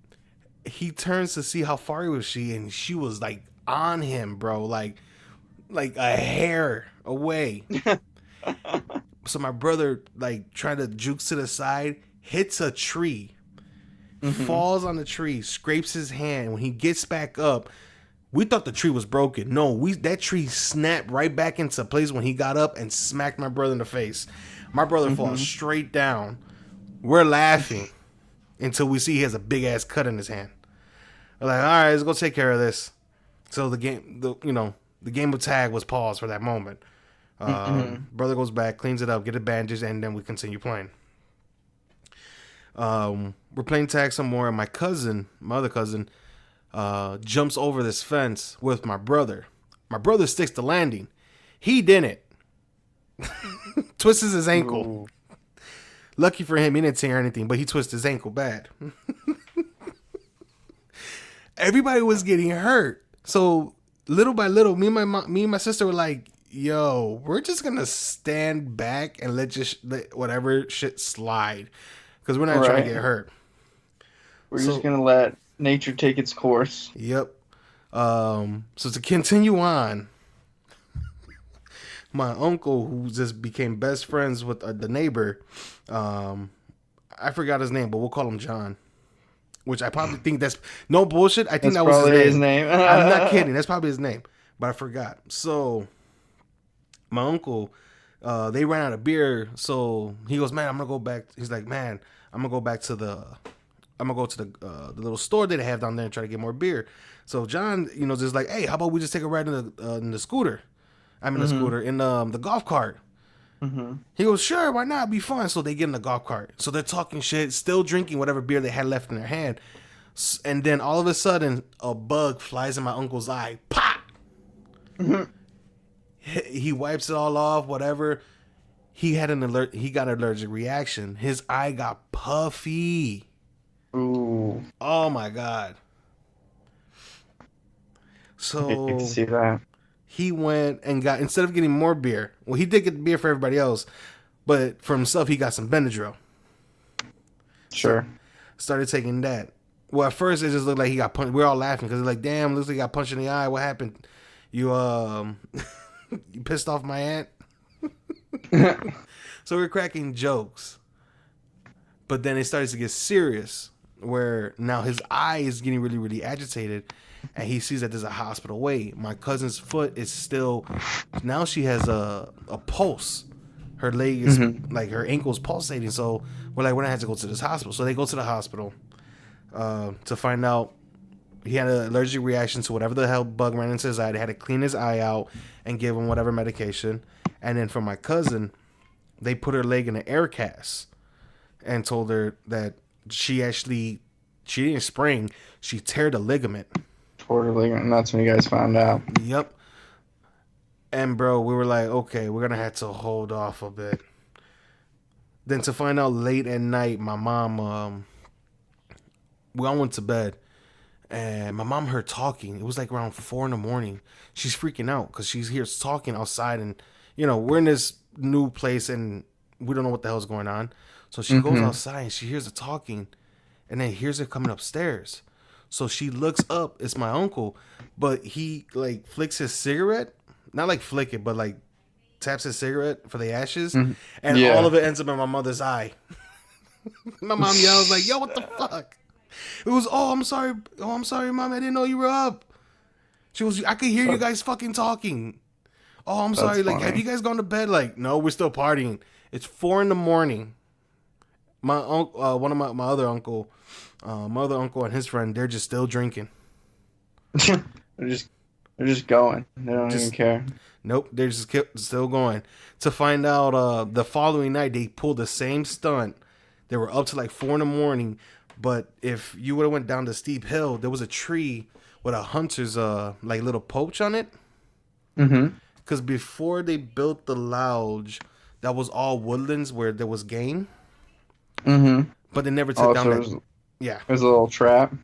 He turns to see how far was she, and she was like on him, bro, like a hair away. So my brother like trying to jukes to the side, hits a tree, Mhm. falls on the tree, scrapes his hand. When he gets back up, we thought the tree was broken. No, that tree snapped right back into place when he got up and smacked my brother in the face. My brother falls Mhm. straight down. We're laughing until we see he has a big ass cut in his hand. We're like, all right, let's go take care of this. So the game of tag was paused for that moment. Mhm. Brother goes back, cleans it up, get it bandaged, and then we continue playing. We're playing tag some more, and my other cousin, jumps over this fence with my brother. My brother sticks the landing. He didn't. Twists his ankle. Ooh. Lucky for him, he didn't tear anything, but he twisted his ankle bad. Everybody was getting hurt. So little by little, me and my sister were like, "Yo, we're just gonna stand back and let whatever shit slide, because we're not trying to Right. get hurt." We're just So, gonna let nature take its course. yep. So to continue on, my uncle, who just became best friends with the neighbor, um, I forgot his name, but we'll call him John. Which I probably think that's no bullshit. I think That's that was his probably his name. name. I'm not kidding. That's probably his name, but I forgot. So my uncle, they ran out of beer, so he goes, "Man, I'm gonna go back." He's like, "Man, I'm gonna go back to I'm gonna go to the little store that they have down there and try to get more beer." So John, just like, "Hey, how about we just take a ride in the scooter? I'm in the Mm-hmm. scooter in the golf cart." Mm-hmm. He goes, "Sure, why not? It'd be fun." So they get in the golf cart. So they're talking shit, still drinking whatever beer they had left in their hand. And then all of a sudden, a bug flies in my uncle's eye. Pop! Mm-hmm. He wipes it all off, whatever. He had an alert. He got an allergic reaction. His eye got puffy. Ooh. Oh my god. I hate to So see that. he went and got, instead of getting more beer, well, he did get the beer for everybody else, but for himself, he got some Benadryl. Sure. Started taking that. Well, at first it just looked like he got punched. We're all laughing because it's like, damn, looks like he got punched in the eye. What happened? You you pissed off my aunt. So we're cracking jokes, but then it starts to get serious, where now his eye is getting really, really agitated, and he sees that there's a hospital wait. My cousin's foot is still, now she has a pulse. Her leg is Mm-hmm. like her ankle's pulsating. So we're like, we're gonna have to go to this hospital. So they go to the hospital to find out he had an allergic reaction to whatever the hell bug ran into his eye. They had to clean his eye out and give him whatever medication. And then for my cousin, they put her leg in an air cast and told her that she didn't sprain, she teared a ligament. Totally. And that's when you guys found out. Yep. And bro, we were like, okay, we're gonna have to hold off a bit. Then to find out late at night, my mom, we all went to bed, and my mom heard talking. It was like around 4 in the morning. She's freaking out because she's here talking outside, and we're in this new place and we don't know what the hell's going on. So she goes Mm-hmm. outside and she hears the talking, and then hears it coming upstairs. So she looks up. It's my uncle, but he like flicks his cigarette, not like flick it, but like taps his cigarette for the ashes, Mm-hmm. and all Yeah. of it ends up in my mother's eye. My mom yells like, "Yo, what the fuck?" It was, "Oh, I'm sorry. Oh, I'm sorry, mom. I didn't know you were up." She was, "I could hear you guys fucking talking." "Oh, I'm That's sorry. Like, have funny. you guys gone to bed?" Like, "No, we're still partying." It's 4 in the morning. My uncle, one of my other uncle, my other uncle and his friend, they're just still drinking. they're just they're just going. They don't even Just care. nope, they're just still going. To find out, the following night they pulled the same stunt. They were up to like 4 in the morning, but if you would have went down the steep hill, there was a tree with a hunter's like little poach on it. Mm-hmm. Because before they built the lodge, that was all woodlands where there was game, Mm-hmm. but they never took Oh, down so that. Yeah, there's a little trap.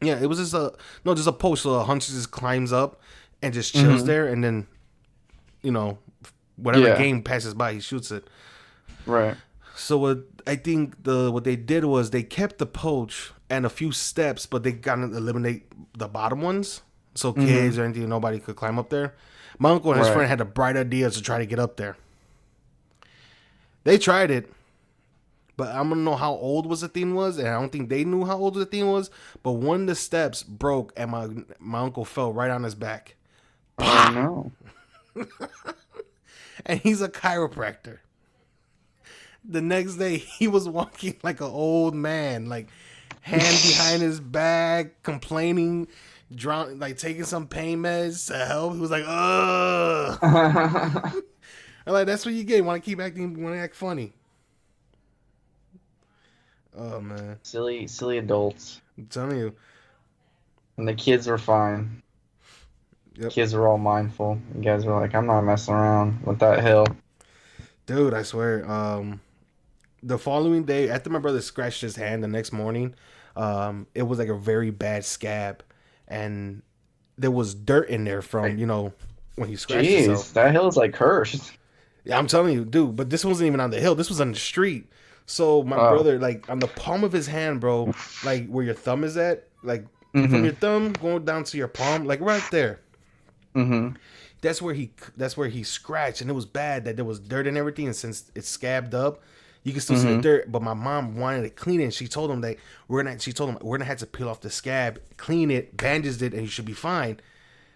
yeah, it was just a no, just a poach. So a hunter just climbs up and just chills Mm-hmm. there, and then you know whatever Yeah. game passes by, he shoots it. Right. So I think what they did was they kept the poach and a few steps, but they got to eliminate the bottom ones, so Mm-hmm. kids or anything, nobody could climb up there. My uncle and his Right. friend had a bright idea to try to get up there. They tried it, but I don't know how old was the thing was, and I don't think they knew how old the thing was. But one of the steps broke, and my uncle fell right on his back, Oh no. and he's a chiropractor. The next day, he was walking like an old man, like hand behind his back, complaining, like taking some pain meds to help. He was like, "Ugh." I'm like, that's what you get. Want to keep acting, want to act funny. Oh man, Silly adults. I'm telling you. And the kids were fine. Yep. Kids were all mindful. You guys were like, I'm not messing around with that hill. Dude, I swear. The following day, after my brother scratched his hand, the next morning, it was like a very bad scab, and there was dirt in there from Like, when he scratched himself. jeez, that hill's like cursed. Yeah, I'm telling you, dude. But this wasn't even on the hill. This was on the street. So my Oh. brother, like on the palm of his hand, bro, like where your thumb is at, like from Mm-hmm. your thumb going down to your palm, like right there. Mm-hmm. That's where he scratched, and it was bad that there was dirt and everything. And since it's scabbed up, you can still see the Mm-hmm. dirt. But my mom wanted to clean it. And she told him that She told him we're gonna have to peel off the scab, clean it, bandage it, and you should be fine.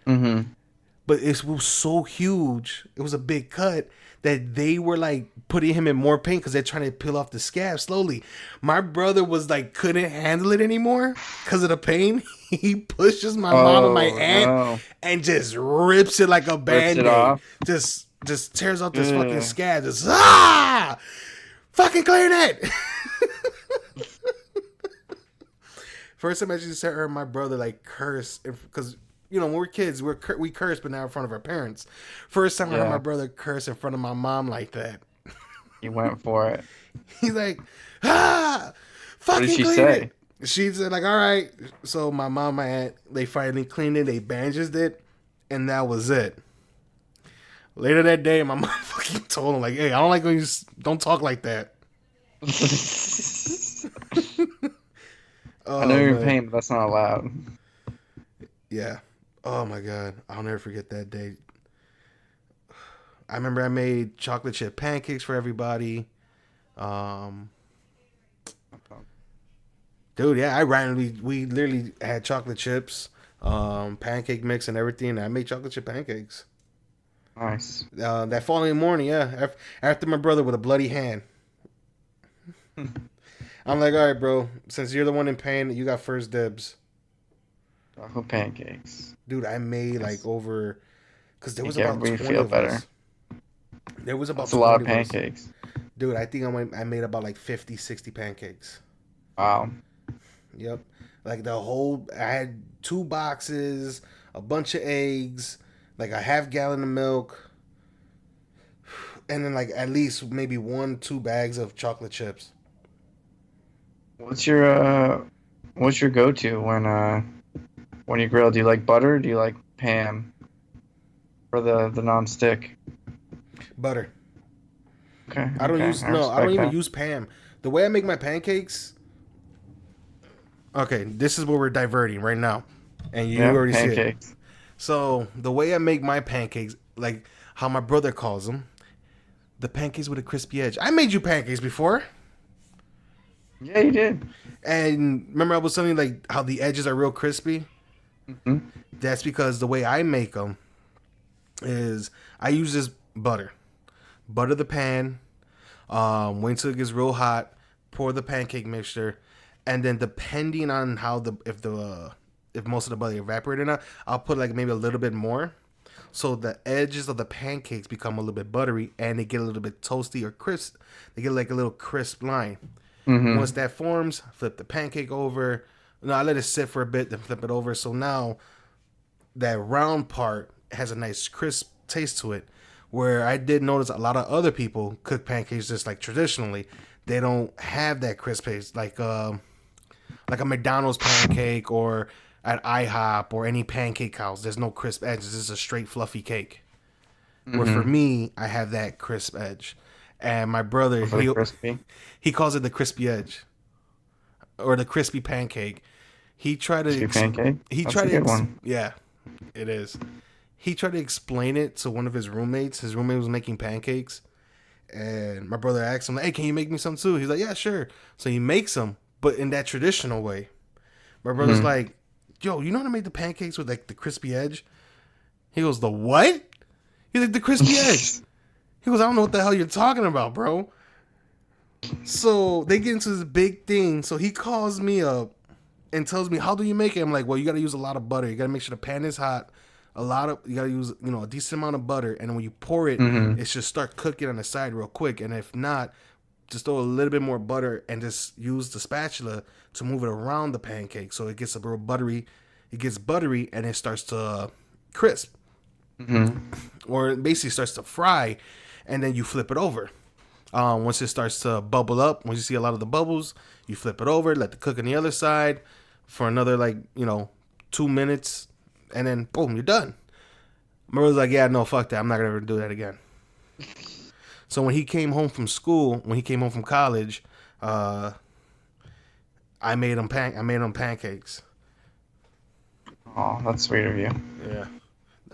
Mm-hmm. But it was so huge. It was a big cut that they were like putting him in more pain because they're trying to peel off the scab slowly. My brother was like couldn't handle it anymore because of the pain. He pushes my mom and my Oh aunt no. and just rips it like a Rips it band-aid. off. Just tears off this fucking Ugh. scab. Just fucking clear that. First time I just heard her and my brother like curse because when we're kids we curse, but now in front of our parents. First time I heard my Yeah. brother curse in front of my mom like that. He went for it. He's like, What did fucking she clean say? it. She said like, all right. So my mom, my aunt, they finally cleaned it. They bandaged it, and that was it. Later that day, my mom fucking told him like, hey, I don't like when you don't talk like that. I know Oh you're in man, pain, but that's not allowed. yeah. Oh my god, I'll never forget that day. I remember I made chocolate chip pancakes for everybody. Um, Dude, yeah, we literally had chocolate chips, pancake mix and everything. I made chocolate chip pancakes. Nice. That following morning, yeah, after my brother with a bloody hand. I'm like, all right, bro, since you're the one in pain, you got first dibs. Chocolate pancakes. Dude, I made like Yes. over, because there was Make about everybody 20 feel of better. us. There was about That's a lot 20 of of us. pancakes. Dude, I think I made about like 50, 60 pancakes. Wow. Yep. Like I had 2 boxes, a bunch of eggs, like a half gallon of milk, and then like at least maybe 1, 2 bags of chocolate chips. What's your go-to when you grill? Do you like butter? Or do you like Pam for the non-stick? Butter. Okay, I don't okay, use I no, I don't respect even that. use Pam. The way I make my pancakes. Okay, this is where we're diverting right now. And you Yeah, already see it. pancakes. So, the way I make my pancakes, like how my brother calls them, the pancakes with a crispy edge. I made you pancakes before. Yeah, you did. And remember I was telling you like how the edges are real crispy? Hmm. That's because the way I make them is I use this butter. Butter the pan, wait till it gets real hot, pour the pancake mixture, and then depending on how if most of the butter evaporated or not, I'll put like maybe a little bit more. So the edges of the pancakes become a little bit buttery and they get a little bit toasty or crisp. They get like a little crisp line. Hmm. Once that forms, flip the pancake over. No, I let it sit for a bit, then flip it over. So now that round part has a nice crisp taste to it. Where I did notice a lot of other people cook pancakes just like traditionally. They don't have that crisp taste like a McDonald's pancake or at IHOP or any pancake house. There's no crisp edges. This is a straight fluffy cake. Where for Hmm. me, I have that crisp edge. And my brother, For the crispy. he calls it the crispy edge or the crispy pancake. He tried to Crispy pancake. he That's tried a to good one. yeah, it is. He tried to explain it to one of his roommates. His roommate was making pancakes, and my brother asked him, like, "Hey, can you make me some too?" He's like, "Yeah, sure." So he makes them, but in that traditional way. My brother's Hmm. like, "Yo, you know how to make the pancakes with like the crispy edge?" He goes, "The what?" He's like, "The crispy edge." He goes, "I don't know what the hell you're talking about, bro." So they get into this big thing. So he calls me up and tells me, "How do you make it?" I'm like, "Well, you got to use a lot of butter. You got to make sure the pan is hot. You got to use a decent amount of butter, and when you pour it, Hmm. it should start cooking on the side real quick. And if not, just throw a little bit more butter and just use the spatula to move it around the pancake so it gets a real buttery. It gets buttery and it starts to crisp, Hmm. or it basically starts to fry, and then you flip it over." Once it starts to bubble up, once you see a lot of the bubbles, you flip it over, let it cook on the other side for another 2 minutes, and then boom, you're done. My brother's like, yeah, no, fuck that. I'm not gonna ever do that again. So when he came home from school, when he came home from college, I made him pancakes. Oh, that's sweet of you. Yeah.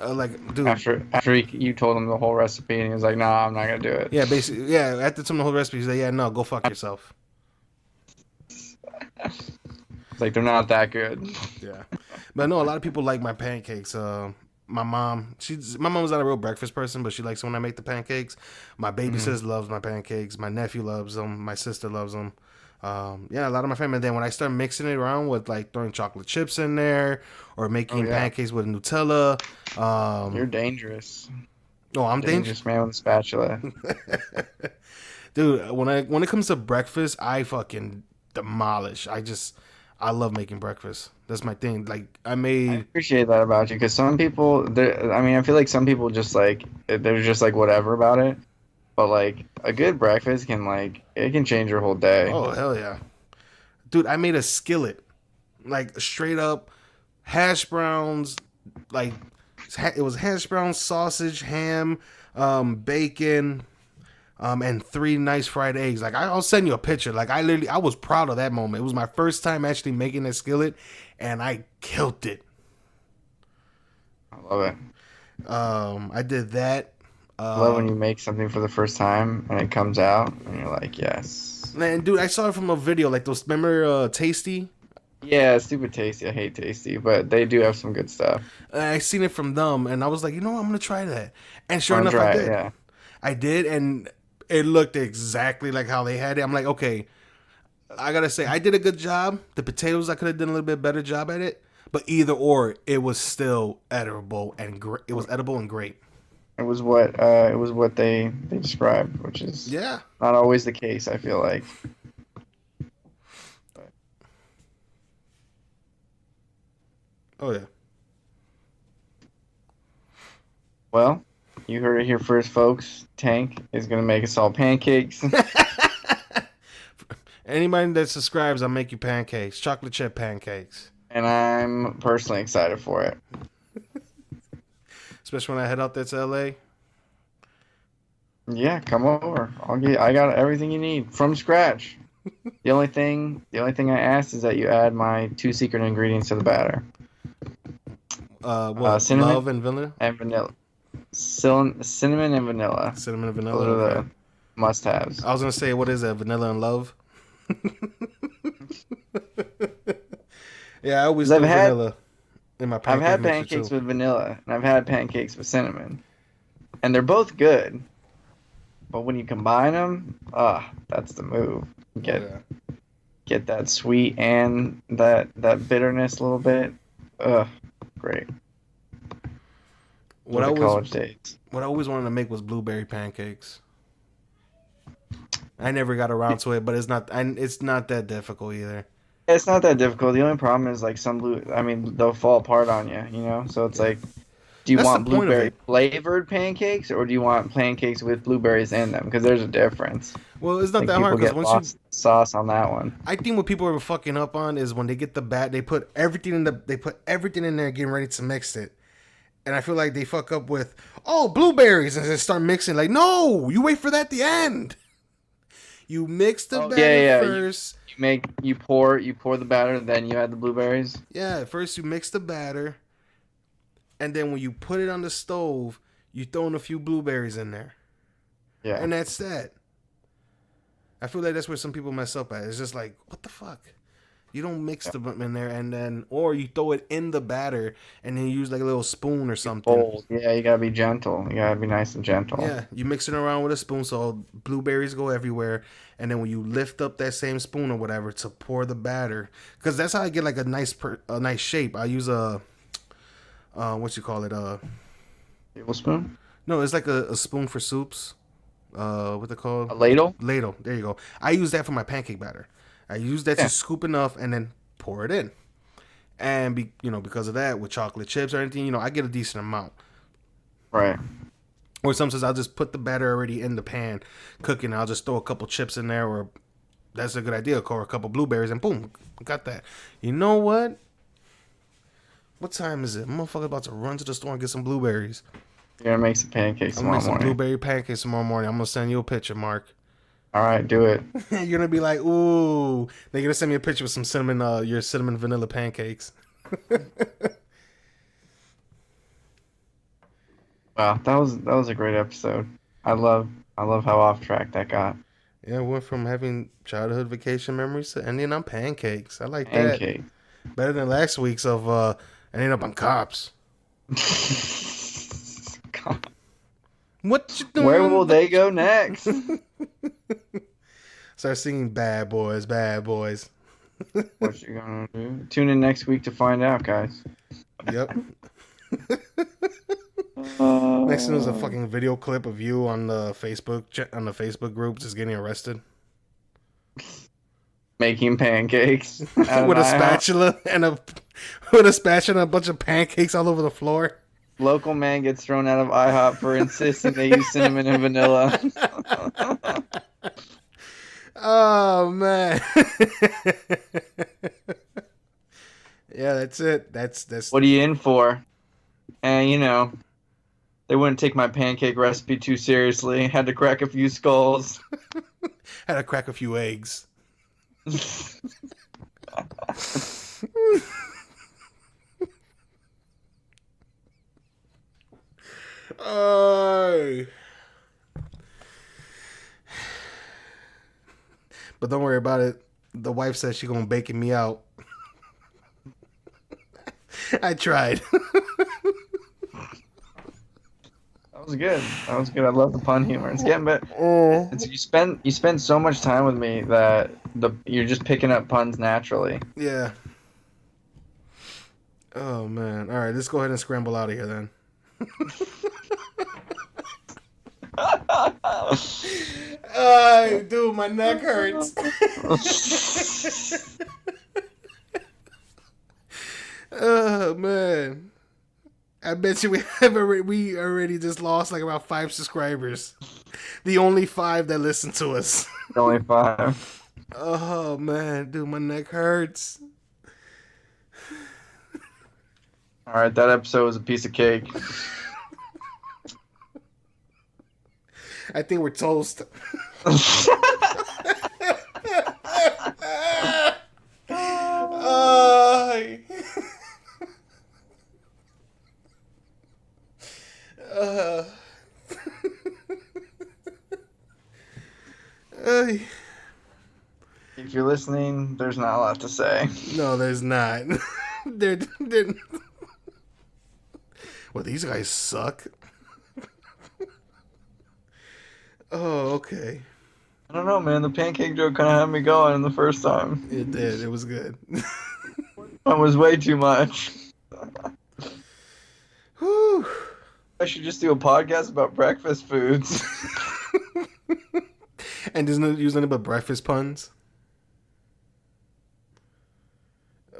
Like, dude. After you told him the whole recipe and he was like, "Nah, I'm not gonna do it." Yeah, basically, yeah. After some of the whole recipe, he's like, yeah, no, go fuck yourself. It's like they're not that good. Yeah, but no, a lot of people like my pancakes. My mom, my mom's not a real breakfast person, but she likes when I make the pancakes. My baby sis loves my pancakes. My nephew loves them. My sister loves them. Yeah, a lot of my family. Then when I start mixing it around with like throwing chocolate chips in there or making pancakes with Nutella, You're dangerous. oh, I'm dangerous, man with a spatula. dude. When it comes to breakfast, I fucking demolish. I love making breakfast. That's my thing. Like I appreciate that about you because some people, I feel like some people just like they're just like whatever about it. But like a good breakfast it can change your whole day. Oh hell yeah, dude! I made a skillet, like straight up hash browns. Like it was hash browns, sausage, ham, bacon, and 3 nice fried eggs. Like I'll send you a picture. Like I was proud of that moment. It was my first time actually making a skillet, and I killed it. I love it. I did that. I love when you make something for the first time and it comes out and you're like, yes. Man, dude, I saw it from a video. Like those, remember Tasty? Yeah, stupid Tasty. I hate Tasty, but they do have some good stuff. I seen it from them, and I was like, you know what, I'm gonna try that. And sure Wanna enough, try I it, did. yeah. I did, and it looked exactly like how they had it. I'm like, okay, I gotta say, I did a good job. The potatoes, I could have done a little bit better job at it, but either or, it was still edible and great. It was edible and great. It was what they described, which is Yeah. not always the case, I feel like. But, Oh yeah. well, you heard it here first, folks. Tank is gonna make us all pancakes. Anybody that subscribes, I'll make you pancakes, chocolate chip pancakes. And I'm personally excited for it. Especially when I head out there to LA. Yeah, come over. I got everything you need from scratch. The only thing I asked is that you add my 2 secret ingredients to the batter. What? Cinnamon Love and vanilla? and vanilla. Cinnamon and vanilla. Cinnamon and Those vanilla. are the Okay. must-haves. I was gonna say, what is that? Vanilla and love. Yeah, I always do vanilla in my pancake I've had mixer pancakes too. with vanilla, and I've had pancakes with cinnamon, and they're both good. But when you combine them, that's the move. Get that sweet and that bitterness a little bit. Great. What college days. What I always wanted to make was blueberry pancakes. I never got around to it, but it's not that difficult either. It's not that difficult. The only problem is like they'll fall apart on you, So it's like, do you That's want the point of blueberry it. flavored pancakes or do you want pancakes with blueberries in them? Because there's a difference. Well, it's not Like that hard people because get lost sauce on that one. I think what people are fucking up on is when they get the bat, they put everything in there, getting ready to mix it, and I feel like they fuck up with blueberries and then start mixing. Like, no, you wait for that at the end. You mix the batter first. You pour the batter, then you add the blueberries. Yeah, first you mix the batter, and then when you put it on the stove, you throw in a few blueberries in there. Yeah. And that's that. I feel like that's where some people mess up at. It's just like, what the fuck? You don't mix them in there or you throw it in the batter and then you use like a little spoon or something. Bold. Yeah, you gotta be gentle. You gotta be nice and gentle. Yeah, you mix it around with a spoon so blueberries go everywhere. And then when you lift up that same spoon or whatever to pour the batter, because that's how I get like a nice shape. I use a tablespoon? No, it's like a spoon for soups. What they called? A ladle? Ladle. There you go. I use that for my pancake batter. I use that to scoop enough and then pour it in. And because of that, with chocolate chips or anything, I get a decent amount. Right. Or sometimes I'll just put the batter already in the pan, cooking. I'll just throw a couple chips in there, or that's a good idea. Or a couple blueberries, and boom, got that. You know what? What time is it? Motherfucker about to run to the store and get some blueberries. You're gonna make some pancakes I'm gonna tomorrow make some morning. blueberry pancakes tomorrow morning. I'm gonna send you a picture, Mark. All right, do it. You're gonna be like, ooh. They're gonna send me a picture with some cinnamon, your cinnamon vanilla pancakes. Wow, that was a great episode. I love how off track that got. Yeah, I went from having childhood vacation memories to ending on pancakes. I like that Pancake. better than last week's of ending up on cops. God. What you Where doing? will they go next? Start singing "Bad Boys, Bad Boys." What you gonna do? Tune in next week to find out, guys. Yep. Next thing was a fucking video clip of you on the Facebook group just getting arrested Making pancakes out of with a IHOP. spatula and a bunch of pancakes all over the floor. Local man gets thrown out of IHOP for insisting they use cinnamon and vanilla. Oh man. Yeah, that's it. That's What are you in for? And they wouldn't take my pancake recipe too seriously. Had to crack a few skulls. had to crack a few eggs. Oh. But don't worry about it. The wife says she's gonna bacon me out. I tried. That was good. That was good. I love the pun humor. It's getting better. It's, you spend so much time with me that you're just picking up puns naturally. Yeah. Oh man. All right, let's go ahead and scramble out of here then. Dude, my neck hurts. Oh man. I bet you we already just lost like about 5 subscribers. The only 5 that listen to us. Only 5. Oh man, dude, my neck hurts. All right, that episode was a piece of cake. I think we're toast. If you're listening, there's not a lot to say. No, there's not. they're... Well, these guys suck. Oh, okay. I don't know, man. The pancake joke kind of had me going the first time. It did. It was good. That was way too much. Whew. I should just do a podcast about breakfast foods. And there's no use nothing but breakfast puns.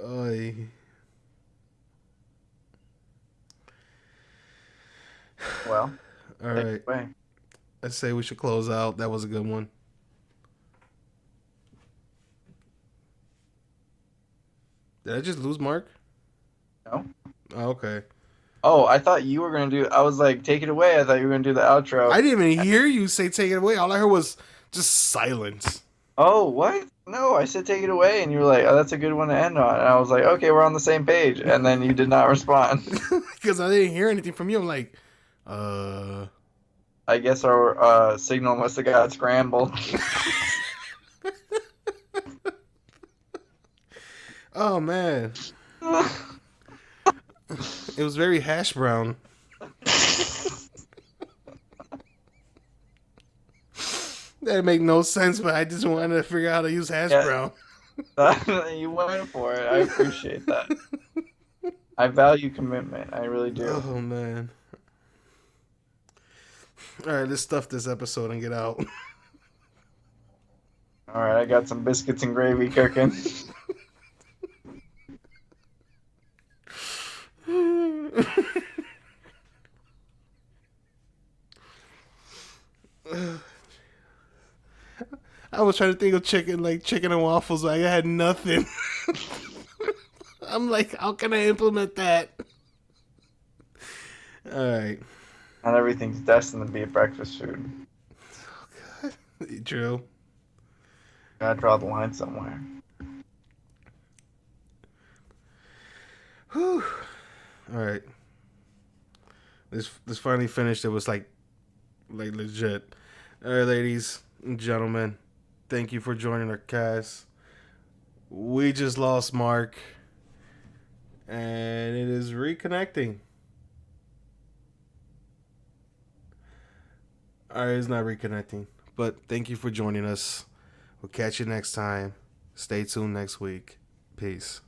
Oy. Well, All right. I say we should close out. That was a good one. Did I just lose Mark? No. Oh, okay. Oh, I thought you were going to do... I was like, take it away. I thought you were going to do the outro. I didn't even hear you say take it away. All I heard was just silence. Oh, what? No, I said take it away, and you were like, oh, that's a good one to end on. And I was like, okay, we're on the same page. And then you did not respond. Because I didn't hear anything from you. I'm like, I guess our signal must have got scrambled. Oh, man. It was very hash brown. That make no sense, but I just wanted to figure out how to use hash brown. You went for it. I appreciate that. I value commitment. I really do. Oh, man. All right, let's stuff this episode and get out. All right, I got some biscuits and gravy cooking. I was trying to think of chicken and waffles. Like I had nothing. I'm like, how can I implement that? All right. Not everything's destined to be a breakfast food. True. Gotta draw the line somewhere. Whew. All right. This finally finished. It was like legit. All right, ladies and gentlemen, thank you for joining our cast. We just lost Mark, and it is reconnecting. All right, it's not reconnecting, but thank you for joining us. We'll catch you next time. Stay tuned next week. Peace.